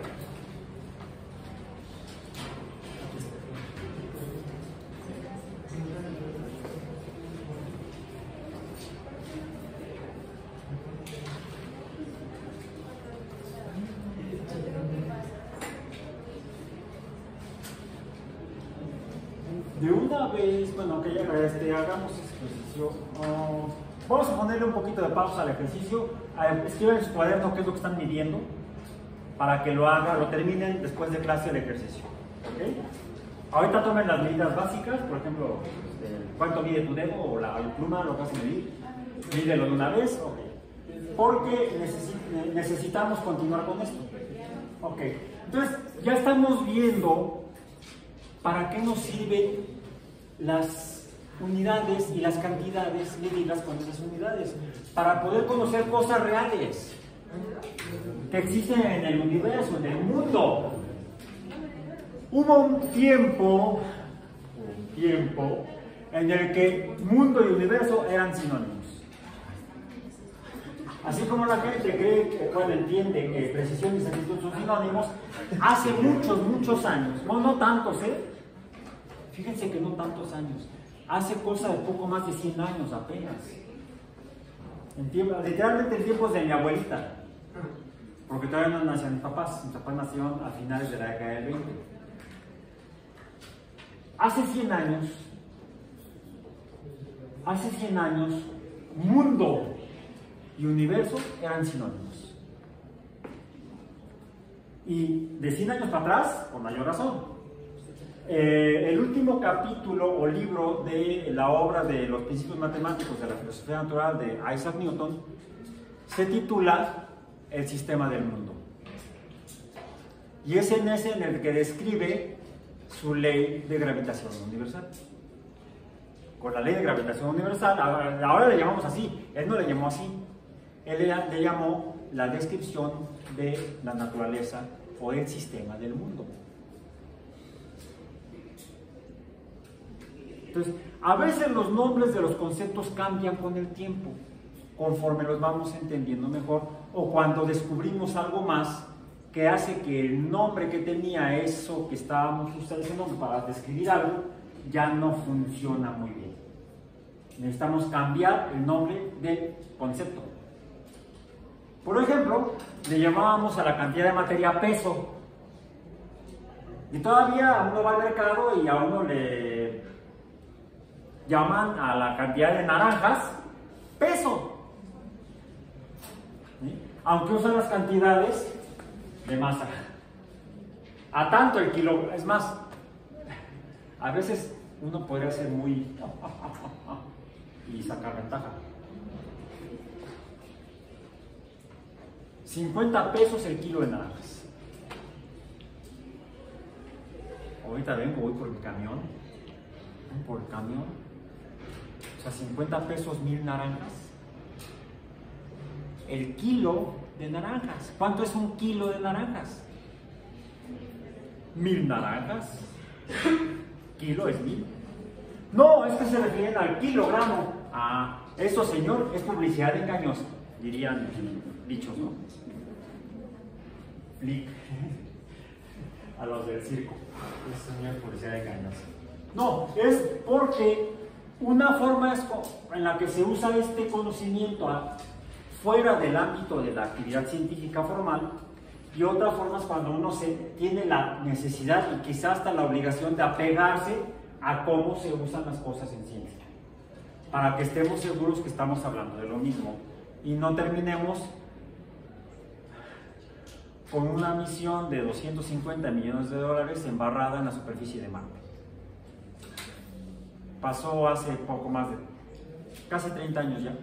De una vez, bueno, que ya hagamos ejercicio. Vamos a ponerle un poquito de pausa al ejercicio. Escriban en su cuaderno qué es lo que están midiendo para que lo terminen después de clase el ejercicio. ¿Okay? Ahorita tomen las medidas básicas, por ejemplo, cuánto mide tu dedo o la pluma, lo que vas a medir. Mídelo de una vez, porque necesitamos continuar con esto. Ok, entonces ya estamos viendo para qué nos sirven las unidades y las cantidades medidas con esas unidades, para poder conocer cosas reales que existen en el universo, en el mundo. Hubo un tiempo en el que mundo y universo eran sinónimos. Así como la gente cree que, entiende que precisión y exactitud son sinónimos, hace muchos años, no tantos, fíjense que no tantos años, hace cosa de poco más de 100 años apenas, literalmente en tiempos de mi abuelita, porque todavía no nacían mis papás nacieron a finales de la década del 20. Hace 100 años, mundo y universo eran sinónimos. Y de 100 años para atrás, con mayor razón. El último capítulo o libro de la obra de los principios matemáticos de la filosofía natural de Isaac Newton se titula El sistema del mundo. Y es en ese en el que describe su ley de gravitación universal. Con la ley de gravitación universal, ahora le llamamos así, él no le llamó así. Él le llamó la descripción de la naturaleza o el sistema del mundo. Entonces, a veces los nombres de los conceptos cambian con el tiempo, conforme los vamos entendiendo mejor, o cuando descubrimos algo más que hace que el nombre que tenía eso que estábamos usando ese nombre para describir algo, ya no funciona muy bien. Necesitamos cambiar el nombre del concepto. Por ejemplo, le llamábamos a la cantidad de materia peso. Y todavía uno va al mercado y a uno le llaman a la cantidad de naranjas peso. ¿Sí? Aunque usan las cantidades de masa. A tanto el kilo. Es más, a veces uno podría ser muy y sacar ventaja. 50 pesos el kilo de naranjas. Ahorita voy por el camión. Por el camión. O sea, 50 pesos 1000 naranjas. El kilo de naranjas. ¿Cuánto es un kilo de naranjas? 1000 naranjas. Kilo es 1000. No, es que se refieren al kilogramo. Ah, eso, señor, es publicidad engañosa, dirían dichos, ¿no? Flick. A los del circo. Es, señor, publicidad engañosa. No, es porque una forma es en la que se usa este conocimiento fuera del ámbito de la actividad científica formal, y otra forma es cuando uno tiene la necesidad y quizás hasta la obligación de apegarse a cómo se usan las cosas en ciencia, para que estemos seguros que estamos hablando de lo mismo y no terminemos con una misión de 250 millones de dólares embarrada en la superficie de Marte. Pasó hace poco más de casi 30 años ya.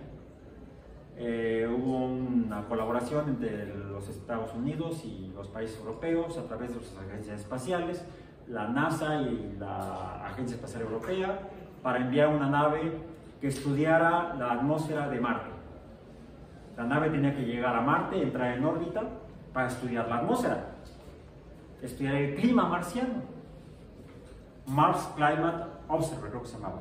Hubo una colaboración entre los Estados Unidos y los países europeos a través de sus agencias espaciales, la NASA y la Agencia Espacial Europea, para enviar una nave que estudiara la atmósfera de Marte. La nave tenía que llegar a Marte, entrar en órbita para estudiar la atmósfera, estudiar el clima marciano. Mars Climate Observer, creo que se llamaba.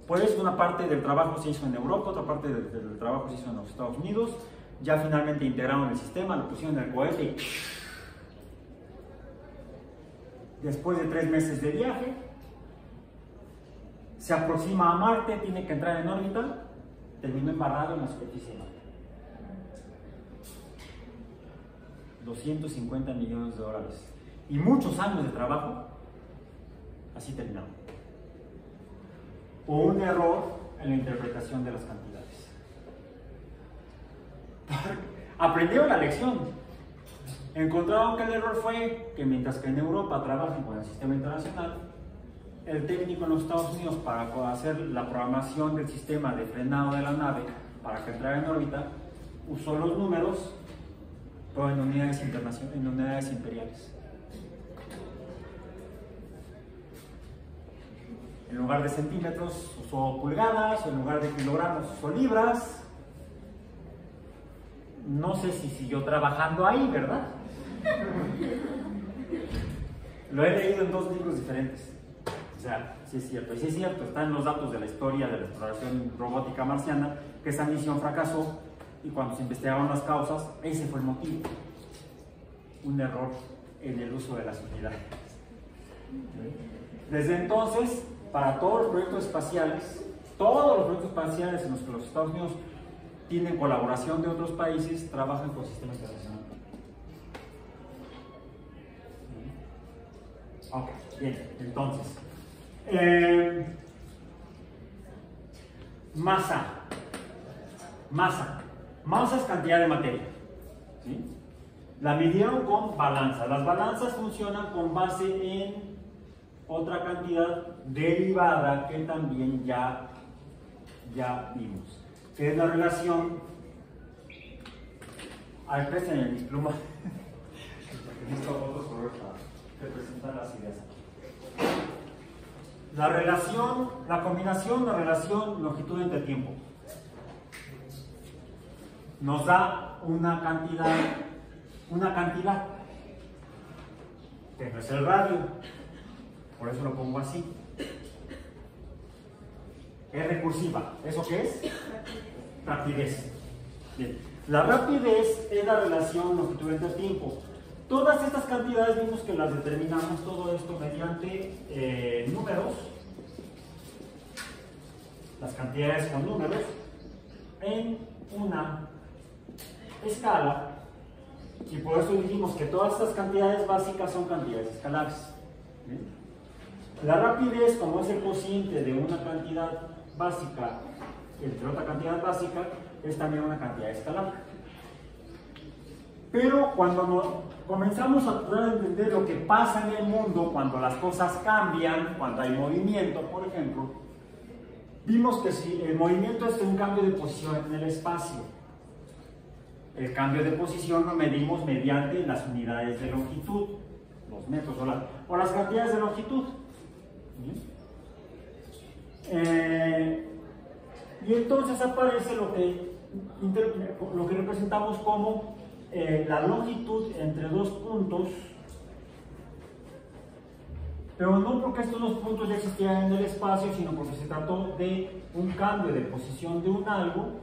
Pues una parte del trabajo se hizo en Europa, otra parte del trabajo se hizo en los Estados Unidos. Ya finalmente integraron el sistema, lo pusieron en el cohete y después de 3 meses de viaje, se aproxima a Marte, tiene que entrar en órbita, terminó embarrado en la superficie de Marte. 250 millones de dólares y muchos años de trabajo, así terminaron. O un error en la interpretación de las cantidades. Aprendieron la lección. Encontraron que el error fue que mientras que en Europa trabajan con el sistema internacional, el técnico en los Estados Unidos, para hacer la programación del sistema de frenado de la nave para que entrara en órbita, usó los números, pero en unidades internacionales, en unidades imperiales. En lugar de centímetros usó pulgadas, en lugar de kilogramos usó libras. No sé si siguió trabajando ahí, ¿verdad? Lo he leído en 2 libros diferentes. O sea, sí es cierto. Y sí es cierto, están los datos de la historia de la exploración robótica marciana, que esa misión fracasó y cuando se investigaron las causas, ese fue el motivo. Un error en el uso de las unidades. Desde entonces, para todos los proyectos espaciales en los que los Estados Unidos tienen colaboración de otros países, trabajan con sistemas internacionales. Ok, bien, entonces. Masa. Masa es cantidad de materia. ¿Sí? La midieron con balanza. Las balanzas funcionan con base en otra cantidad derivada que también ya vimos, que es la relación. A ver, presten mi pluma, porque necesito otros colores para representar las ideas. La combinación de relación longitud entre tiempo nos da una cantidad que no es el radio. Por eso lo pongo así. Es recursiva. ¿Eso qué es? Rapidez. Bien. La rapidez es la relación longitud entre tiempo. Todas estas cantidades vimos que las determinamos todo esto mediante números. Las cantidades con números en una escala. Y por eso dijimos que todas estas cantidades básicas son cantidades escalares. ¿Bien? La rapidez, como es el cociente de una cantidad básica entre otra cantidad básica, es también una cantidad escalar. Pero cuando comenzamos a poder entender lo que pasa en el mundo, cuando las cosas cambian, cuando hay movimiento, por ejemplo, vimos que si el movimiento es un cambio de posición en el espacio, el cambio de posición lo medimos mediante las unidades de longitud, los metros o las cantidades de longitud. Y entonces aparece lo que representamos como la longitud entre 2 puntos, pero no porque estos 2 puntos ya existieran en el espacio, sino porque se trató de un cambio de posición de un algo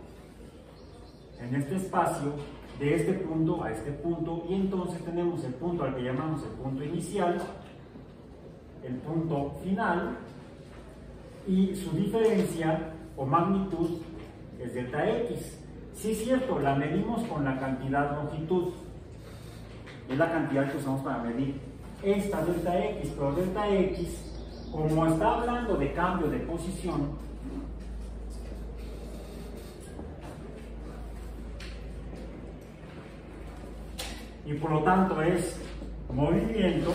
en este espacio, de este punto a este punto, y entonces tenemos el punto al que llamamos el punto inicial, el punto final, y su diferencia o magnitud es delta X. Sí es cierto, la medimos con la cantidad longitud, es la cantidad que usamos para medir esta delta X, pero delta X, como está hablando de cambio de posición, y por lo tanto es movimiento.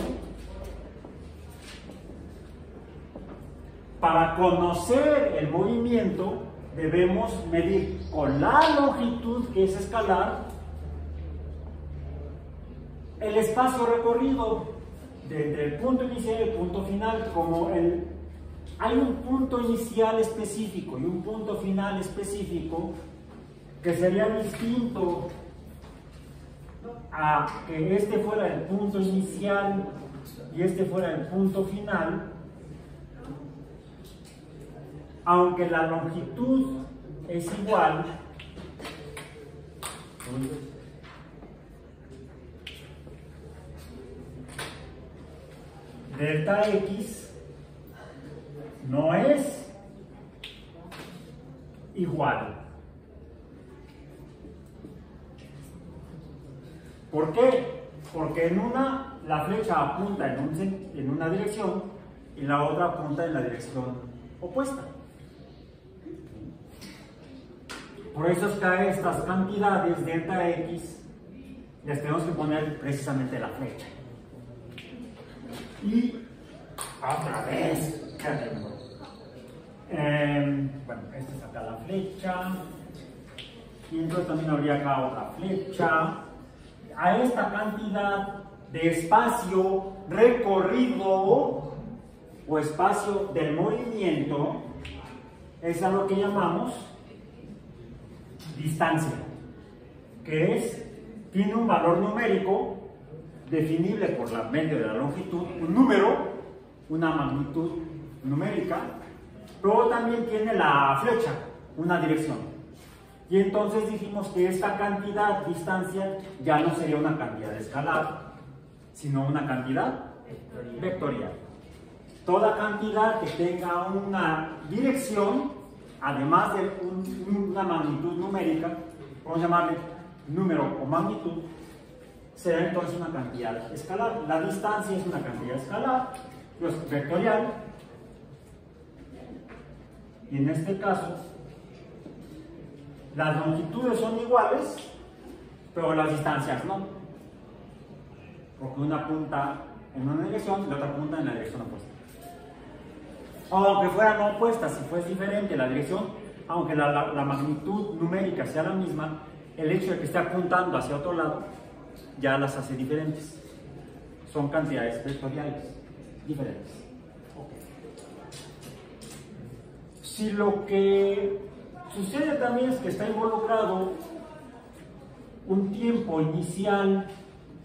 Para conocer el movimiento debemos medir con la longitud, que es escalar, el espacio recorrido desde el punto inicial y el punto final. Como hay un punto inicial específico y un punto final específico que sería distinto a que este fuera el punto inicial y este fuera el punto final, aunque la longitud es igual, delta X no es igual. ¿Por qué? Porque en una la flecha apunta en una dirección y la otra apunta en la dirección opuesta. Por eso es que a estas cantidades delta X les tenemos que poner precisamente la flecha. Y otra vez, bueno, esta es acá la flecha, y entonces también habría acá otra flecha. A esta cantidad de espacio recorrido o espacio del movimiento es a lo que llamamos distancia, que tiene un valor numérico definible por la medio de la longitud, un número, una magnitud numérica, pero también tiene la flecha, una dirección. Y entonces dijimos que esta cantidad, distancia, ya no sería una cantidad escalar, sino una cantidad vectorial. Toda cantidad que tenga una dirección, además de una magnitud numérica, vamos a llamarle número o magnitud, será entonces una cantidad escalar. La distancia es una cantidad escalar, pues vectorial, y en este caso las longitudes son iguales, pero las distancias no, porque una apunta en una dirección y la otra apunta en la dirección opuesta. Aunque fueran opuestas, si fuese diferente la dirección, aunque la magnitud numérica sea la misma, el hecho de que esté apuntando hacia otro lado ya las hace diferentes. Son cantidades vectoriales diferentes. Okay. Si lo que sucede también es que está involucrado un tiempo inicial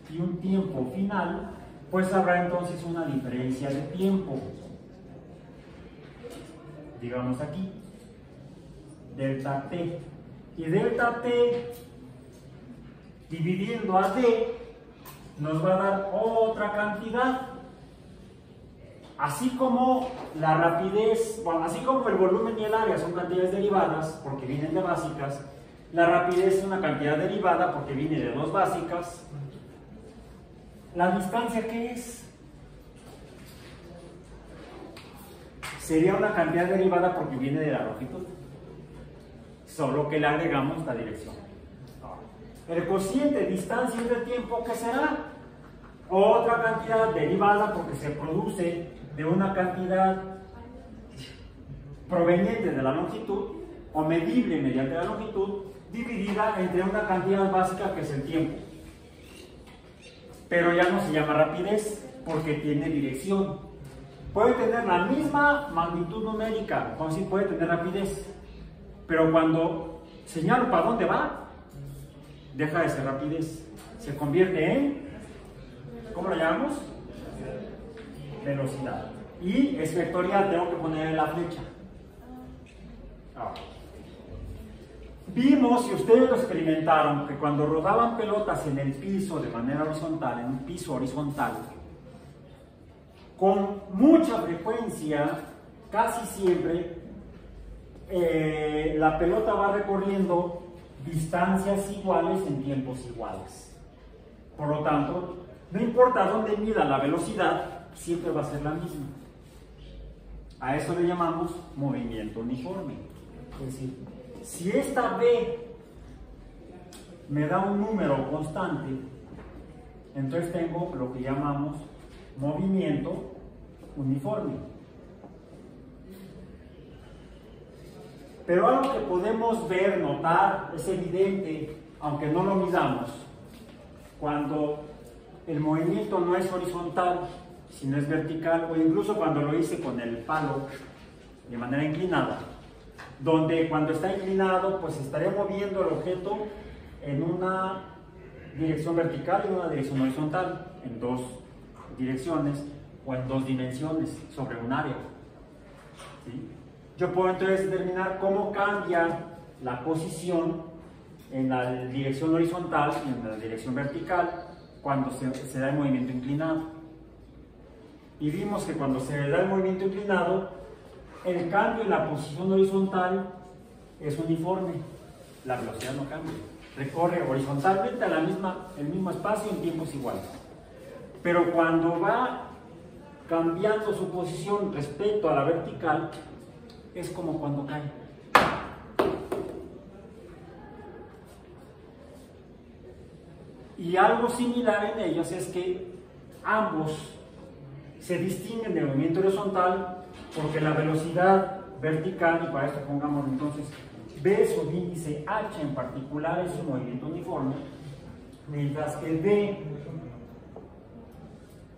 y un tiempo final, pues habrá entonces una diferencia de tiempo. Digamos aquí, delta t. Y delta t dividiendo a d nos va a dar otra cantidad. Así como la rapidez, bueno, así como el volumen y el área son cantidades derivadas porque vienen de básicas, la rapidez es una cantidad derivada porque viene de dos básicas. ¿La distancia qué es? Sería una cantidad derivada porque viene de la longitud, solo que le agregamos la dirección. El cociente de distancia y de tiempo, ¿qué será? Otra cantidad derivada porque se produce de una cantidad proveniente de la longitud o medible mediante la longitud dividida entre una cantidad básica que es el tiempo. Pero ya no se llama rapidez porque tiene dirección. Puede tener la misma magnitud numérica, como si puede tener rapidez, pero cuando señalo para dónde va, deja de ser rapidez, se convierte en, ¿cómo lo llamamos? Velocidad. Y es vectorial, tengo que ponerle la flecha. Ahora, vimos, y ustedes lo experimentaron, que cuando rodaban pelotas en el piso de manera horizontal, en un piso horizontal, con mucha frecuencia, casi siempre, la pelota va recorriendo distancias iguales en tiempos iguales. Por lo tanto, no importa dónde mida la velocidad, siempre va a ser la misma. A eso le llamamos movimiento uniforme. Es decir, si esta B me da un número constante, Entonces tengo lo que llamamos movimiento uniforme. Pero algo que podemos ver, notar, es evidente, aunque no lo midamos, cuando el movimiento no es horizontal, sino es vertical, o incluso cuando lo hice con el palo de manera inclinada, donde cuando está inclinado, pues estaré moviendo el objeto en una dirección vertical y en una dirección horizontal, en dos direcciones o en dos dimensiones sobre un área. ¿Sí? Yo puedo entonces determinar cómo cambia la posición en la dirección horizontal y en la dirección vertical cuando se da el movimiento inclinado. Y vimos que cuando se da el movimiento inclinado, el cambio en la posición horizontal es uniforme, la velocidad no cambia. Recorre horizontalmente a el mismo espacio en tiempos iguales. Pero cuando va cambiando su posición respecto a la vertical, es como cuando cae. Y algo similar en ellos es que ambos se distinguen del movimiento horizontal porque la velocidad vertical, y para esto pongamos entonces B subíndice H en particular, es un movimiento uniforme, mientras que D,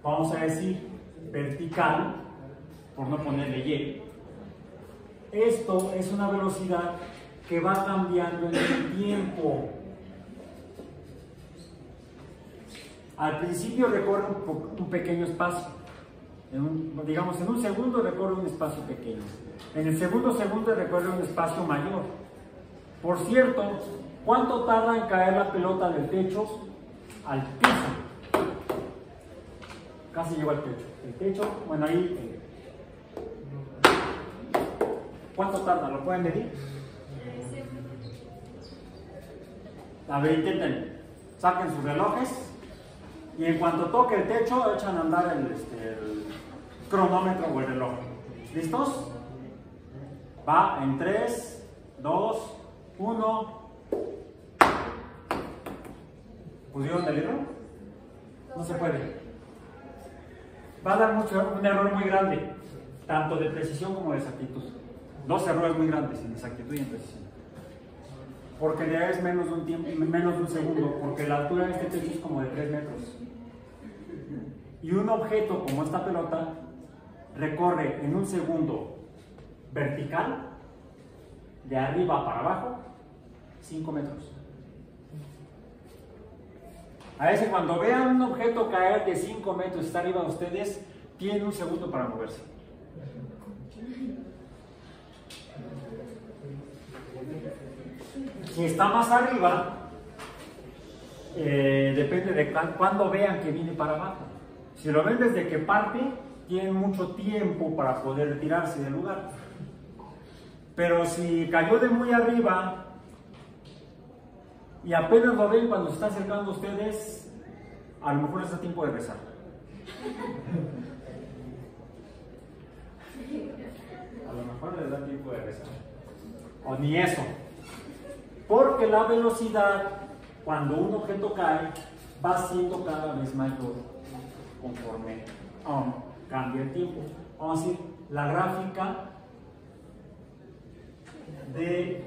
vamos a decir vertical, por no ponerle Y, esto es una velocidad que va cambiando en el tiempo. Al principio recorre un pequeño espacio, digamos en un segundo recorre un espacio pequeño, en el segundo recorre un espacio mayor. Por cierto, ¿cuánto tarda en caer la pelota del techo al piso? Casi llegó al techo. El techo, bueno, ahí. ¿Cuánto tarda? ¿Lo pueden medir? A ver, intenten. Saquen sus relojes y en cuanto toque el techo, echan a andar el cronómetro o el reloj. ¿Listos? Va en 3, 2, 1. ¿Pudieron del libro? No se puede. Va a dar un error muy grande, tanto de precisión como de exactitud. Dos errores muy grandes en exactitud y en precisión. Porque ya es menos de un segundo, porque la altura de este techo es como de 3 metros. Y un objeto como esta pelota recorre en un segundo vertical, de arriba para abajo, 5 metros. A veces cuando vean un objeto caer de 5 metros, está arriba de ustedes, tienen un segundo para moverse. Si está más arriba, depende de cuándo vean que viene para abajo. Si lo ven desde que parte, tienen mucho tiempo para poder retirarse del lugar. Pero si cayó de muy arriba y apenas lo ven cuando se está acercando a ustedes, a lo mejor les da tiempo de rezar. A lo mejor les da tiempo de rezar. O ni eso. Porque la velocidad, cuando un objeto cae, va siendo cada vez mayor conforme cambia el tiempo. Vamos a decir, la gráfica de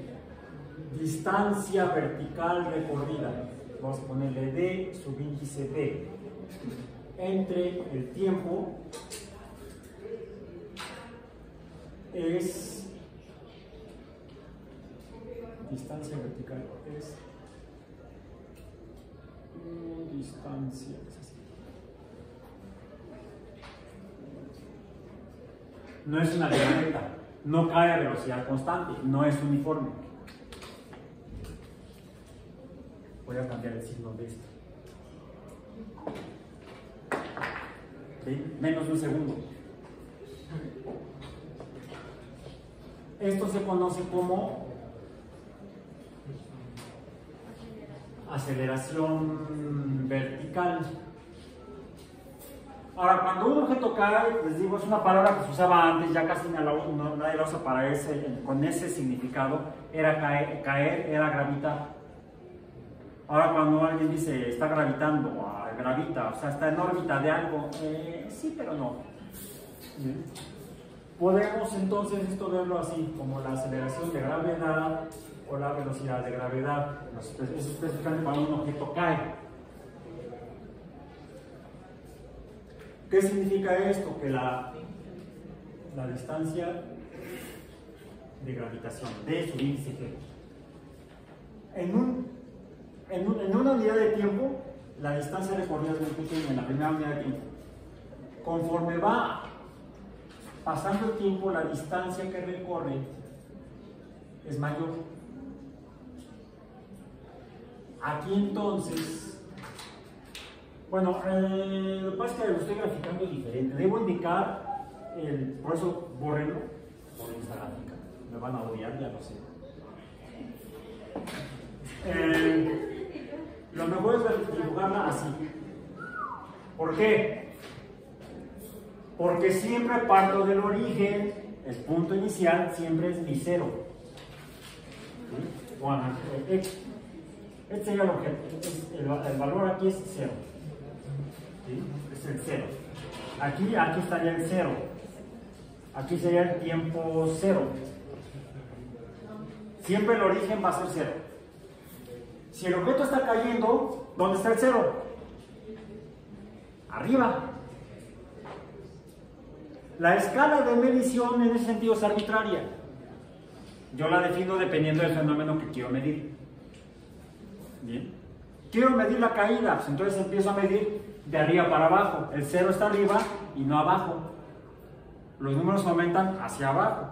distancia vertical recorrida, vamos a ponerle D subíndice D, entre el tiempo es distancia vertical, es distancia, es así. No es una línea recta, no cae a velocidad constante, no es uniforme. Voy a cambiar el signo de esto. ¿Sí? Menos de un segundo. Esto se conoce como aceleración vertical. Ahora, cuando un objeto cae, les digo, es una palabra que se usaba antes, ya casi nadie la usa para con ese significado, era caer, era gravitar. Ahora cuando alguien dice está gravitando, gravita, o sea, está en órbita de algo, sí, pero no. ¿Sí? Podemos entonces esto verlo así, como la aceleración de gravedad o la velocidad de gravedad. Eso especificamente cuando un objeto cae. ¿Qué significa esto? Que la distancia de gravitación de su índice G en una unidad de tiempo, la distancia recorrida es muy pequeña en la primera unidad de tiempo. Conforme va pasando el tiempo, la distancia que recorre es mayor. Aquí entonces, bueno, lo que pasa es que lo estoy graficando diferente. Debo indicar, por eso bórrenlo por esta gráfica. Me van a odiar, ya lo sé. Lo mejor es dibujarla así. ¿Por qué? Porque siempre parto del origen, el punto inicial siempre es mi cero. ¿Sí? Bueno, este sería el objeto, el valor aquí es cero. ¿Sí? Es el cero. Aquí estaría el cero. Aquí sería el tiempo cero. Siempre el origen va a ser cero. Si el objeto está cayendo, ¿dónde está el cero? Arriba. La escala de medición en ese sentido es arbitraria. Yo la defino dependiendo del fenómeno que quiero medir. Bien. Quiero medir la caída, pues entonces empiezo a medir de arriba para abajo. El cero está arriba y no abajo. Los números aumentan hacia abajo.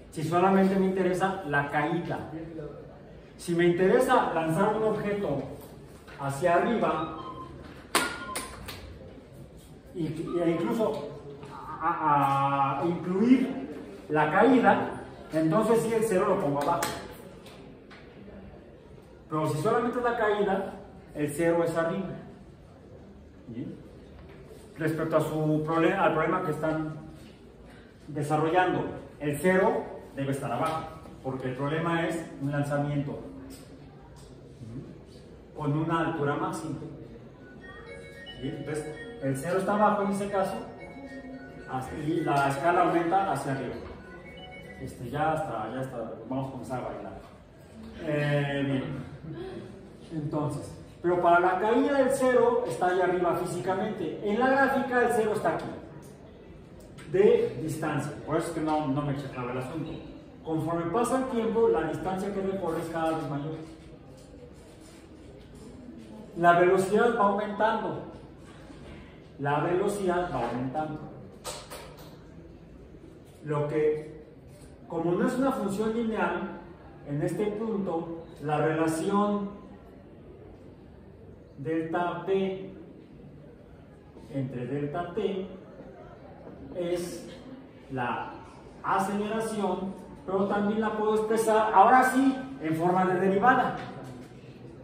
Si solamente me interesa la caída. Si me interesa lanzar un objeto hacia arriba e incluso a incluir la caída, entonces sí el cero lo pongo abajo. Pero si solamente es la caída, el cero es arriba. ¿Bien? Respecto a al problema que están desarrollando, el cero debe estar abajo, porque el problema es un lanzamiento con una altura máxima. ¿Bien? Entonces, el cero está abajo en ese caso y la escala aumenta hacia arriba. Ya está, vamos a comenzar a bailar. Bien. Entonces, pero para la caída del cero está allá arriba físicamente. En la gráfica el cero está aquí, de distancia. Por eso es que no me checaba el asunto. Conforme pasa el tiempo, la distancia que recorre es cada vez mayor. La velocidad va aumentando. La velocidad va aumentando. Como no es una función lineal, en este punto, la relación delta P entre delta T es la aceleración, pero también la puedo expresar, ahora sí, en forma de derivada.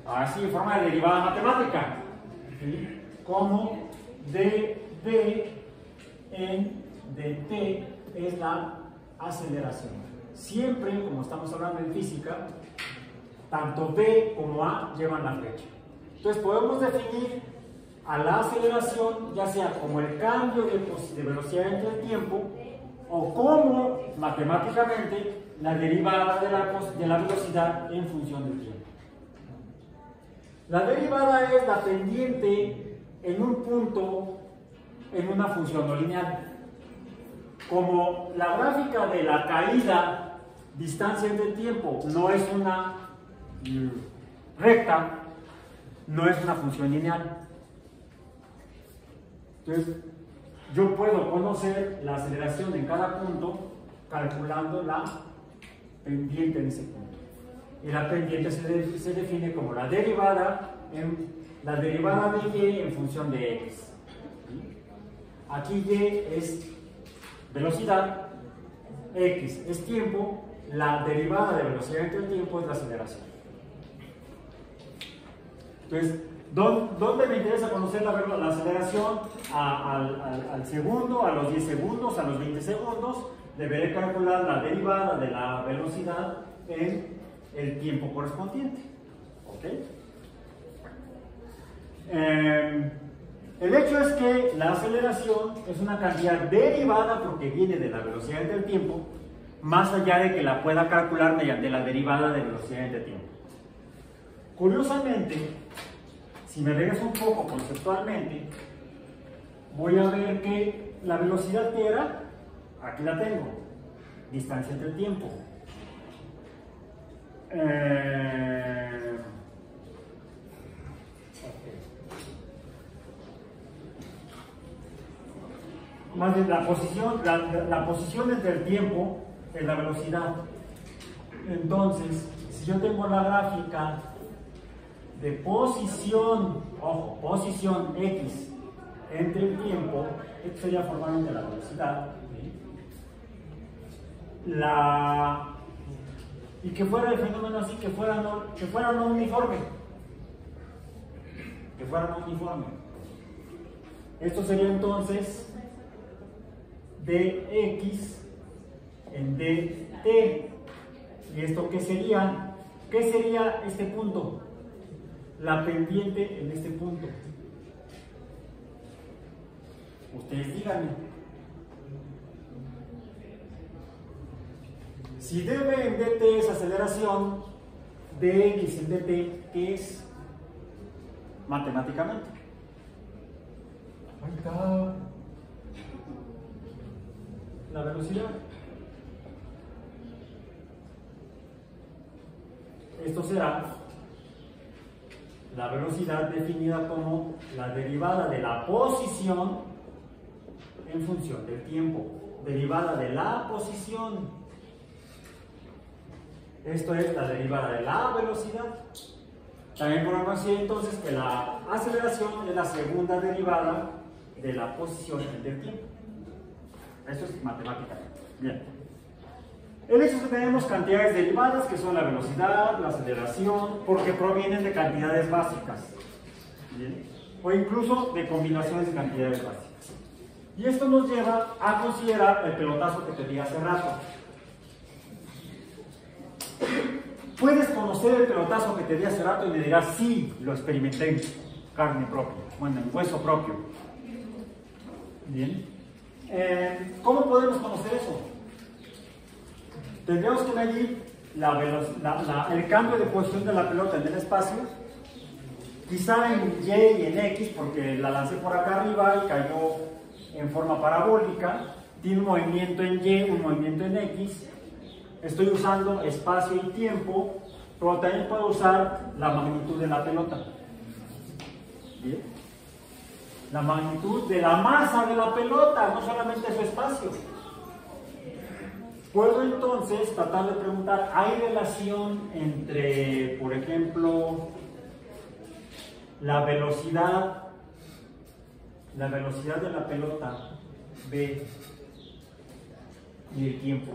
Ahora sí, en forma de derivada matemática. ¿Sí? Como dv en dt es la aceleración. Siempre, como estamos hablando en física, tanto v como a llevan la flecha. Entonces podemos definir a la aceleración ya sea como el cambio de velocidad entre el tiempo o como matemáticamente la derivada de la velocidad en función del tiempo. La derivada es la pendiente en un punto en una función no lineal. Como la gráfica de la caída, distancia entre el tiempo, no es una recta, no es una función lineal. Entonces, yo puedo conocer la aceleración en cada punto calculando la pendiente en ese punto. Y la pendiente se define como la derivada de y en función de x. Aquí y es velocidad, x es tiempo, la derivada de velocidad entre el tiempo es la aceleración. Entonces, ¿dónde me interesa conocer la aceleración? Al segundo, a los 10 segundos, a los 20 segundos, deberé calcular la derivada de la velocidad en el tiempo correspondiente. ¿Ok? El hecho es que la aceleración es una cantidad derivada porque viene de la velocidad del tiempo, más allá de que la pueda calcular mediante la derivada de velocidad del tiempo. Curiosamente, si me regreso un poco conceptualmente, voy a ver que la velocidad que era, aquí la tengo, distancia entre el tiempo. Más bien la posición entre el tiempo es la velocidad. Entonces, si yo tengo la gráfica de posición, ojo, posición X entre el tiempo, esto sería formalmente la velocidad, y que fuera el fenómeno así, que fuera no uniforme. Que fuera no uniforme. Esto sería entonces dx en dt. ¿Y esto qué sería? ¿Qué sería este punto? La pendiente en este punto. Ustedes díganme. Si dv en dt es aceleración, dx en dt, ¿qué es? Matemáticamente. Ahí está. La velocidad. Esto será la velocidad definida como la derivada de la posición en función del tiempo. Derivada de la posición. Esto es la derivada de la velocidad. También podemos decir entonces que la aceleración es la segunda derivada de la posición del tiempo. Eso es matemáticamente. Bien. El hecho es que tenemos cantidades derivadas que son la velocidad, la aceleración, porque provienen de cantidades básicas. Bien. O incluso de combinaciones de cantidades básicas. Y esto nos lleva a considerar el pelotazo que te di hace rato. Puedes conocer el pelotazo que te di hace rato y me dirás, sí, lo experimenté en carne propia, bueno, en hueso propio. Bien. ¿Cómo podemos conocer eso? Tendríamos que medir el cambio de posición de la pelota en el espacio, quizá en Y y en X, porque la lancé por acá arriba y cayó en forma parabólica, tiene un movimiento en Y, un movimiento en X. Estoy usando espacio y tiempo, pero también puedo usar la magnitud de la pelota. ¿Bien? La magnitud de la masa de la pelota, no solamente su espacio. Puedo entonces tratar de preguntar, ¿hay relación entre, por ejemplo, la velocidad de la pelota B y el tiempo?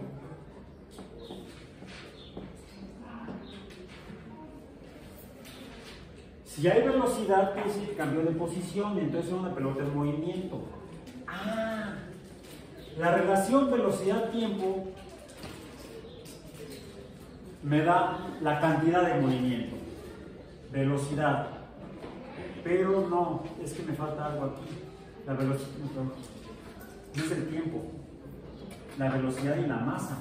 Si hay velocidad, quiere decir que cambió de posición, entonces una pelota en movimiento. Ah, la relación velocidad-tiempo me da la cantidad de movimiento, velocidad. Pero no, es que me falta algo aquí. La velocidad no es el tiempo, la velocidad y la masa.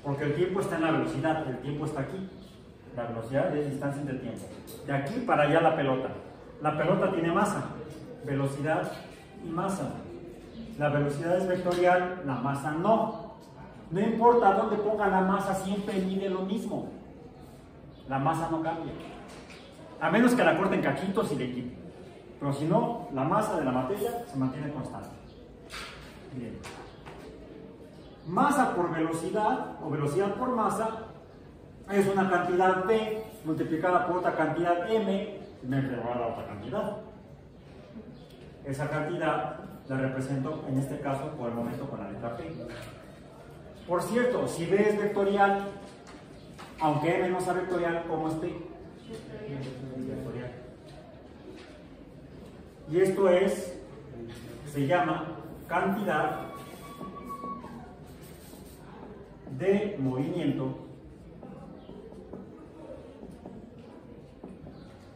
Porque el tiempo está en la velocidad, el tiempo está aquí. La velocidad es distancia entre el tiempo. De aquí para allá la pelota. La pelota tiene masa, velocidad y masa. La velocidad es vectorial, la masa no. No importa dónde ponga la masa, siempre mide lo mismo. La masa no cambia. A menos que la corten cachitos y le quiten. Pero si no, la masa de la materia se mantiene constante. Bien. Masa por velocidad o velocidad por masa es una cantidad B multiplicada por otra cantidad M, me lleva a la otra cantidad. Esa cantidad la represento en este caso por el momento con la letra P. Por cierto, si B es vectorial, aunque M no sea vectorial, ¿cómo es P? Vectorial. Y esto se llama cantidad de movimiento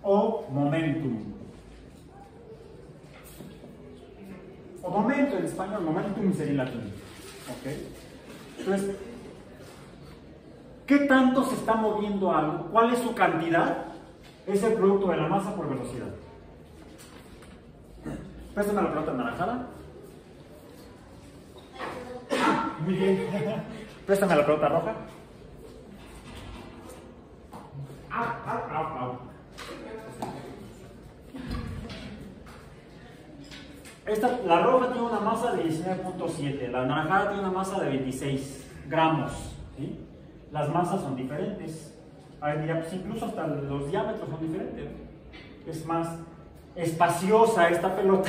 o momentum. O momento en español, momentum sería en latín. ¿Ok? Entonces, ¿qué tanto se está moviendo algo? ¿Cuál es su cantidad? Es el producto de la masa por velocidad. Préstame la pelota anaranjada. Muy bien. Préstame la pelota roja. La roja tiene una masa de 19.7, la anaranjada tiene una masa de 26 gramos. ¿Sí? Las masas son diferentes. A ver, mira, pues incluso hasta los diámetros son diferentes. Es más espaciosa esta pelota,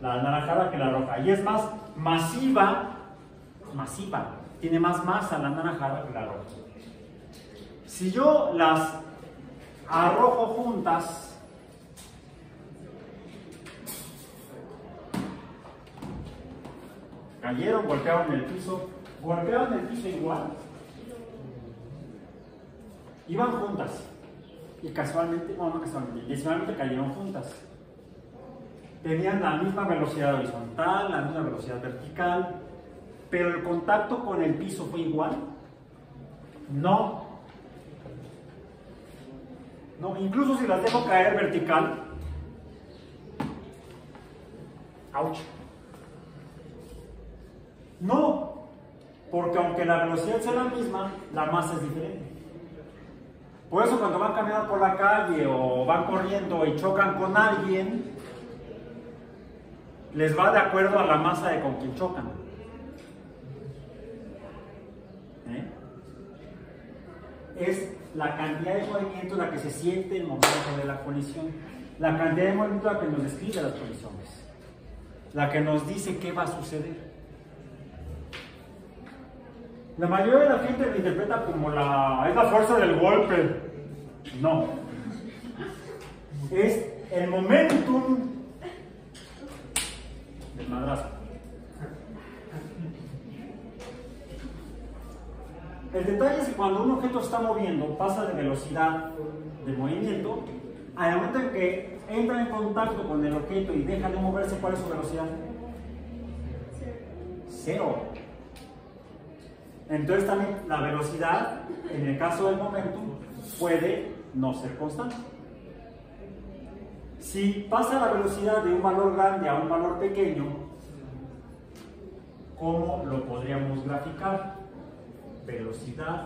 la anaranjada, que la roja. Y es más masiva, tiene más masa la anaranjada que la roja. Si yo las arrojo juntas, cayeron, golpearon el piso igual, iban juntas y casualmente, bueno, no casualmente, intencionalmente cayeron juntas. Tenían la misma velocidad horizontal, la misma velocidad vertical, pero el contacto con el piso fue igual. No, incluso si las dejo caer vertical, ¡ouch! No, porque aunque la velocidad sea la misma, la masa es diferente. Por eso cuando van caminando por la calle o van corriendo y chocan con alguien, les va de acuerdo a la masa de con quien chocan. Es la cantidad de movimiento la que se siente en el momento de la colisión, la cantidad de movimiento la que nos describe las colisiones, la que nos dice qué va a suceder. La mayoría de la gente lo interpreta como es la fuerza del golpe. No, es el momentum del madrazo. El detalle es que cuando un objeto se está moviendo, pasa de velocidad de movimiento, al momento en que entra en contacto con el objeto y deja de moverse, ¿cuál es su velocidad? Cero. Entonces también la velocidad, en el caso del momentum, puede no ser constante. Si pasa la velocidad de un valor grande a un valor pequeño, ¿cómo lo podríamos graficar? Velocidad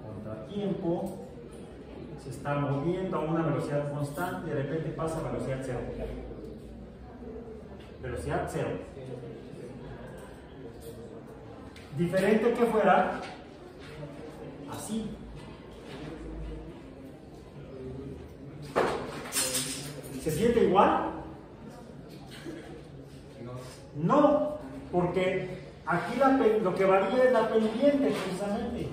contra tiempo, se está moviendo a una velocidad constante y de repente pasa a velocidad cero. Velocidad cero. Diferente que fuera así. ¿Se siente igual? No, porque aquí lo que varía es la pendiente precisamente.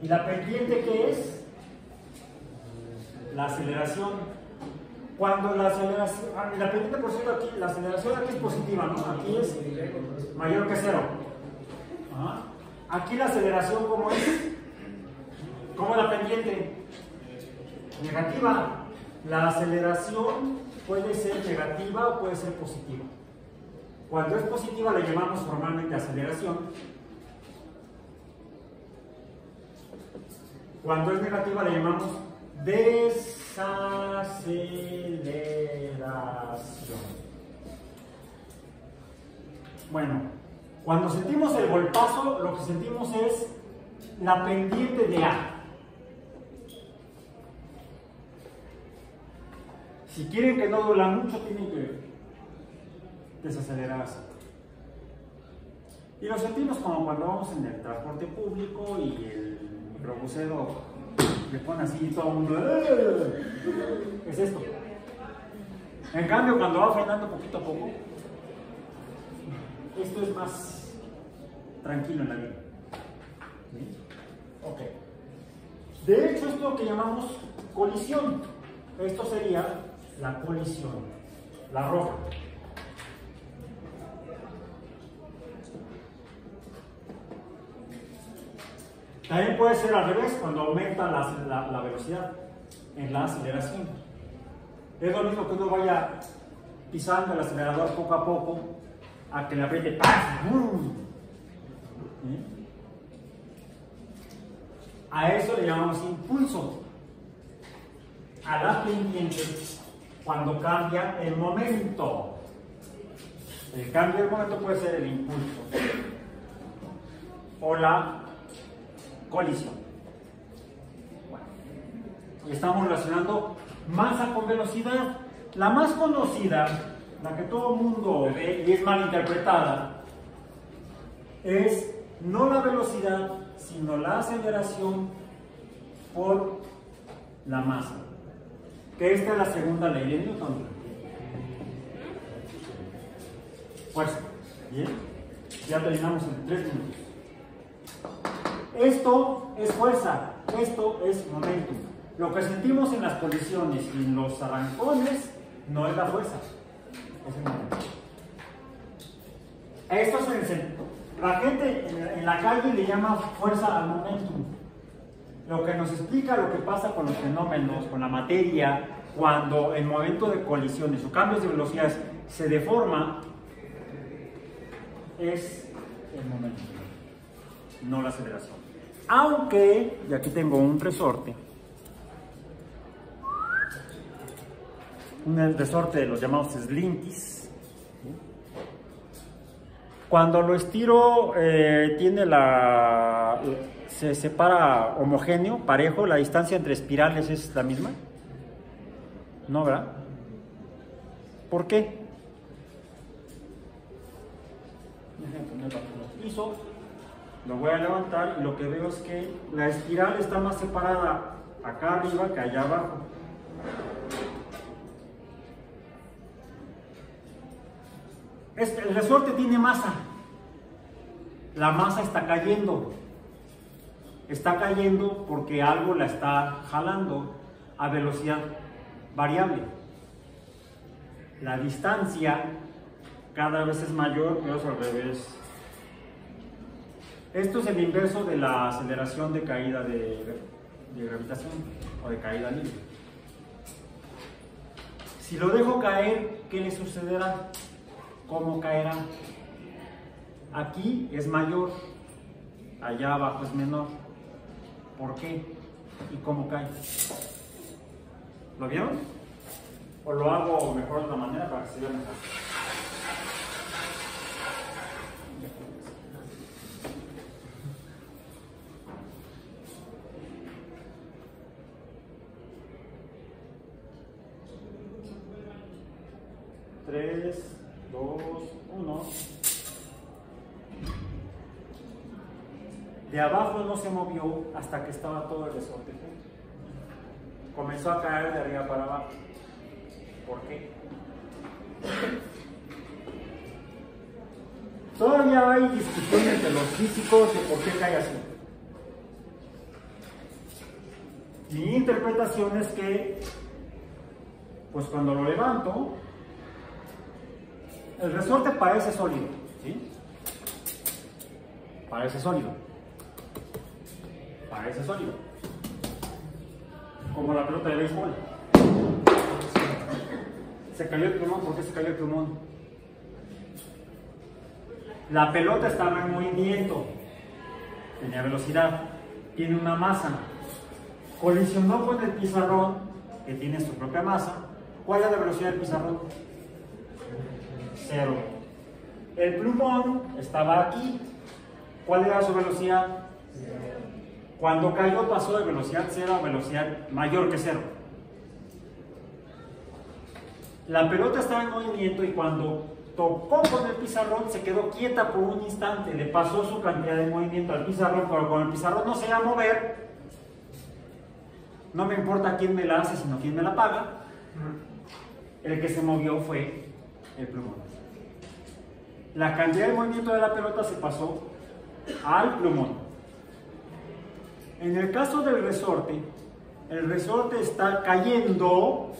¿Y la pendiente qué es? La aceleración. Cuando la aceleración, la pendiente, por cierto, aquí, la aceleración aquí es positiva, ¿no? Aquí es mayor que cero. Ajá. Aquí la aceleración, ¿cómo es? ¿Cómo es la pendiente? Negativa. La aceleración puede ser negativa o puede ser positiva. Cuando es positiva le llamamos formalmente aceleración. Cuando es negativa le llamamos desaceleración. Bueno, cuando sentimos el golpazo, lo que sentimos es la pendiente de A. Si quieren que no duela mucho, tienen que desacelerarse. Y lo sentimos como cuando vamos en el transporte público y el microbusero le pone así y todo el mundo. Es esto. En cambio, cuando va frenando poquito a poco, esto es más tranquilo en la vida. ¿Sí? Ok. De hecho, esto es lo que llamamos colisión. Esto sería la colisión, la roja. También puede ser al revés, cuando aumenta la velocidad en la aceleración. Es lo mismo que uno vaya pisando el acelerador poco a poco, a que le apriete ¡pam! ¡Bum! A eso le llamamos impulso. A las pendientes cuando cambia el momento. El cambio del momento puede ser el impulso o la colisión. Bueno, estamos relacionando masa con velocidad. La más conocida, la que todo el mundo ve y es mal interpretada, es no la velocidad, sino la aceleración por la masa. Que esta es la segunda ley de Newton. Fuerza. Bien. Ya terminamos en 3 minutos. Esto es fuerza, esto es momentum. Lo que sentimos en las colisiones y en los arrancones no es la fuerza, es el momentum. Esto es el centro. La gente en la calle le llama fuerza al momentum. Lo que nos explica lo que pasa con los fenómenos, con la materia, cuando en momento de colisiones o cambios de velocidades se deforma, es el momentum, no la aceleración. Aunque, y aquí tengo un resorte, un resorte de los llamados slinkies. Cuando lo estiro, tiene se separa homogéneo, parejo, la distancia entre espirales es la misma. ¿No, verdad? ¿Por qué? Lo voy a levantar y lo que veo es que la espiral está más separada acá arriba que allá abajo. El resorte tiene masa. La masa está cayendo. Está cayendo porque algo la está jalando a velocidad variable. La distancia cada vez es mayor, pero es al revés. Esto es el inverso de la aceleración de caída de gravitación o de caída libre. Si lo dejo caer, ¿qué le sucederá? ¿Cómo caerá? Aquí es mayor, allá abajo es menor. ¿Por qué? ¿Y cómo cae? ¿Lo vieron? ¿O lo hago mejor de una manera para que se vea mejor? Tres, 2, 1. De abajo no se movió hasta que estaba todo el resorte junto. Comenzó a caer de arriba para abajo. ¿Por qué? Todavía hay discusión entre los físicos de por qué cae así. Mi interpretación es que, pues cuando lo levanto, el resorte parece sólido, ¿sí? Parece sólido. Parece sólido. Como la pelota de béisbol. Se cayó el plumón. ¿Por qué se cayó el plumón? La pelota estaba en movimiento. Tenía velocidad. Tiene una masa. Colisionó con el pizarrón, que tiene su propia masa. ¿Cuál es la velocidad del pizarrón? 0. El plumón estaba aquí. ¿Cuál era su velocidad? 0. Cuando cayó pasó de velocidad 0 a velocidad mayor que 0. La pelota estaba en movimiento y cuando tocó con el pizarrón se quedó quieta por un instante. Le pasó su cantidad de movimiento al pizarrón, pero con el pizarrón no se iba a mover. No me importa quién me la hace, sino quién me la paga. El que se movió fue el plumón. La cantidad de movimiento de la pelota se pasó al plumón. En el caso del resorte, el resorte está cayendo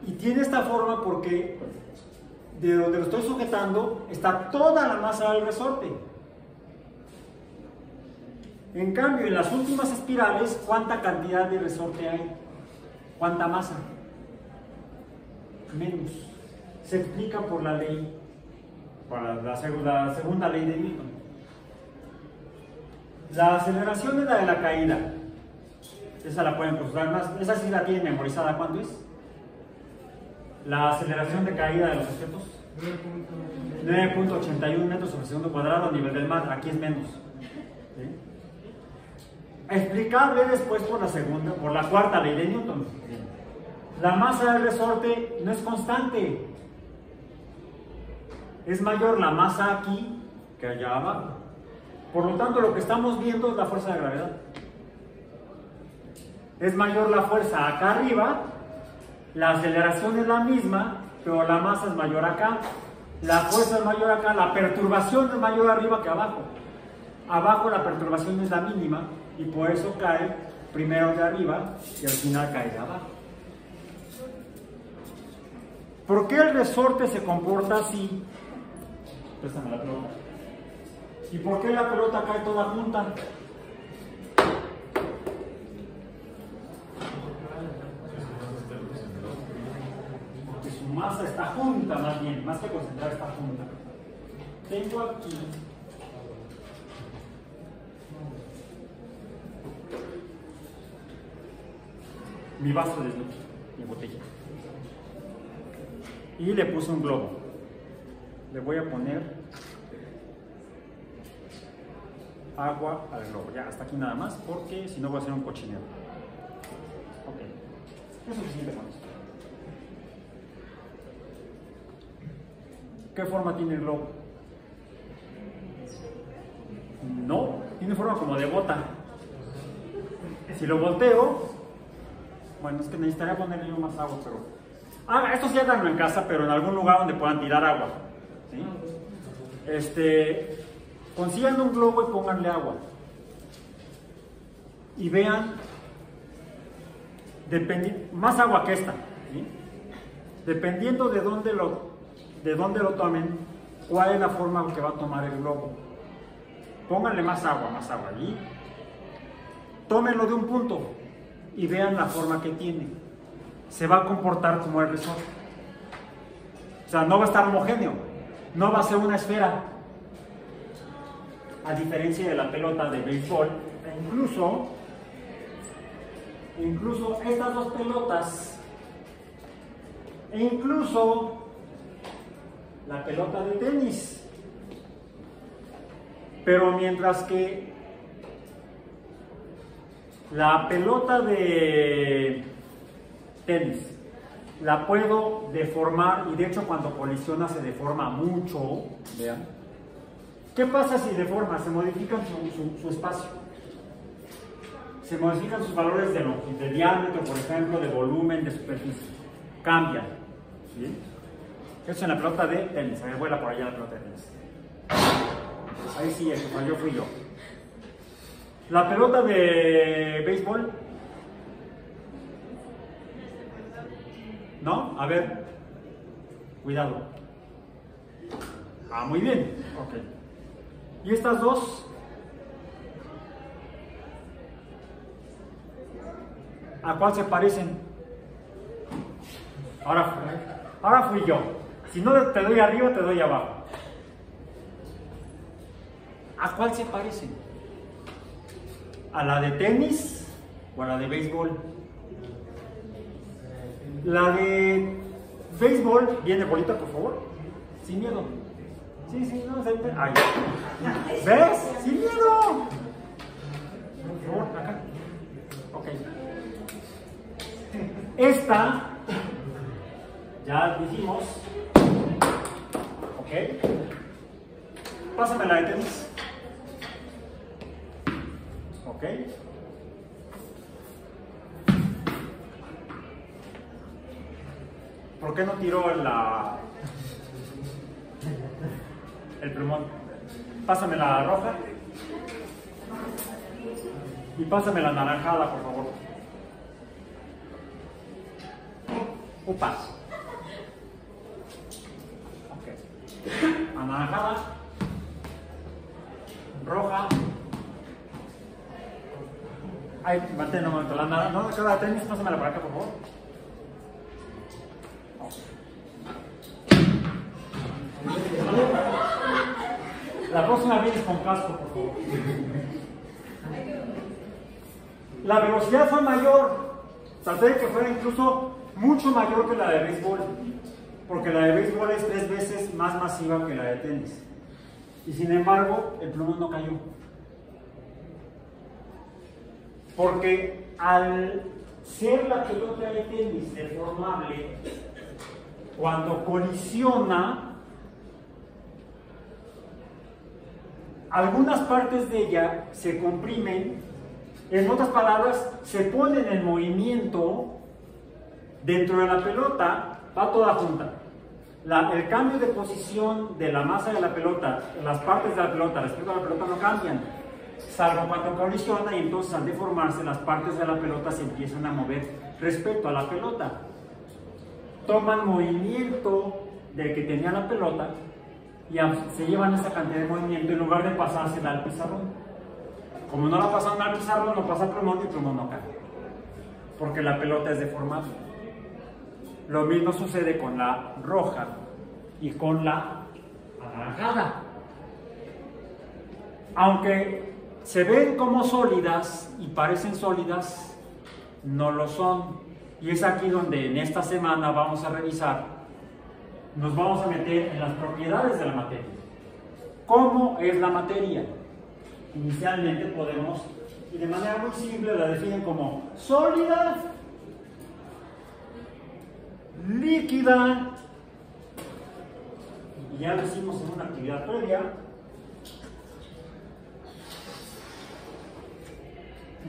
y tiene esta forma porque de donde lo estoy sujetando está toda la masa del resorte. En cambio, en las últimas espirales, ¿cuánta cantidad de resorte hay? ¿Cuánta masa? Menos. Se explica por la ley, por la segunda ley de Newton. La aceleración es la de la caída. Esa la pueden consultar más. Esa sí la tienen memorizada. ¿Cuánto es? La aceleración de caída de los objetos. 9.81 metros sobre segundo cuadrado a nivel del mar. Aquí es menos. ¿Sí? Explicable después por la cuarta ley de Newton. La masa del resorte no es constante. Es mayor la masa aquí que allá abajo. Por lo tanto, lo que estamos viendo es la fuerza de gravedad. Es mayor la fuerza acá arriba, la aceleración es la misma, pero la masa es mayor acá, la fuerza es mayor acá, la perturbación es mayor arriba que abajo. Abajo la perturbación es la mínima y por eso cae primero de arriba y al final cae de abajo. ¿Por qué el resorte se comporta así? Préstame la pelota. ¿Y por qué la pelota cae toda junta? Porque su masa está junta, más bien, más que concentrada, está junta. Tengo aquí mi vaso de leche, mi botella. Y le puse un globo. Le voy a poner agua al globo. Ya, hasta aquí nada más, porque si no voy a hacer un cochinero. Ok, es suficiente con eso. ¿Qué forma tiene el globo? No, tiene forma como de bota. Si lo volteo, bueno, es que necesitaría ponerle yo más agua, pero... esto sí háganlo en casa, pero en algún lugar donde puedan tirar agua. ¿Sí? Consigan un globo y pónganle agua. Y vean, más agua que esta. ¿Sí? Dependiendo de dónde lo tomen, cuál es la forma que va a tomar el globo. Pónganle más agua. Y tómenlo de un punto y vean la forma que tiene. Se va a comportar como el resorte. O sea, no va a estar homogéneo, no va a ser una esfera, a diferencia de la pelota de béisbol. Incluso estas dos pelotas, e incluso la pelota de tenis. Pero mientras que la pelota de tenis la puedo deformar, y de hecho cuando colisiona se deforma mucho, vean. ¿Qué pasa si deforma? Se modifican su espacio, se modifican sus valores de diámetro, por ejemplo, de volumen, de superficie, cambian. ¿Sí? Eso en la pelota de tenis. Se me vuela por allá la pelota de tenis. Ahí sí, yo fui yo. La pelota de béisbol, ¿no? A ver, cuidado. Muy bien, ok. ¿Y estas dos? ¿A cuál se parecen? Ahora fui yo. Si no te doy arriba, te doy abajo. ¿A cuál se parecen? ¿A la de tenis o a la de béisbol? La de béisbol, viene bolita, por favor. Sin miedo. Sí, no se ve. Ahí. ¿Ves? Sin miedo. Por favor, acá. Ok. Esta, ya dijimos. Ok. Pásame la de tenis. Ok. ¿Por qué no tiró el plumón? Pásame la roja. Y pásame la anaranjada, por favor. Upa. Ok. Anaranjada. Roja. Ay, mantén un momento, no me queda de tenis, pásamela para acá, por favor. La próxima vienes con casco, por favor. La velocidad fue mayor. Traté de que fuera incluso mucho mayor que la de béisbol, porque la de béisbol es 3 veces más masiva que la de tenis. Y sin embargo, el plumón no cayó. Porque al ser la pelota de tenis deformable, cuando colisiona, algunas partes de ella se comprimen, en otras palabras, se ponen en movimiento dentro de la pelota, va toda junta. El cambio de posición de la masa de la pelota, las partes de la pelota respecto a la pelota no cambian, salvo cuando colisiona, y entonces al deformarse las partes de la pelota se empiezan a mover respecto a la pelota. Toman movimiento del que tenía la pelota y se llevan esa cantidad de movimiento en lugar de pasársela al pizarrón. Como no la pasan al pizarrón, no pasa el plumón y el plumón no cae, porque la pelota es deformable. Lo mismo sucede con la roja y con la anaranjada. Aunque se ven como sólidas y parecen sólidas, no lo son. Y es aquí donde en esta semana vamos a revisar, nos vamos a meter en las propiedades de la materia. ¿Cómo es la materia? Inicialmente podemos, y de manera muy simple la definen como sólida, líquida, y ya lo hicimos en una actividad previa,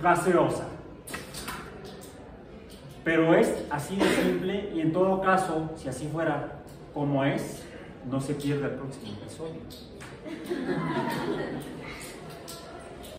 gaseosa. Pero es así de simple, y en todo caso, si así fuera como es, no se pierde el próximo episodio.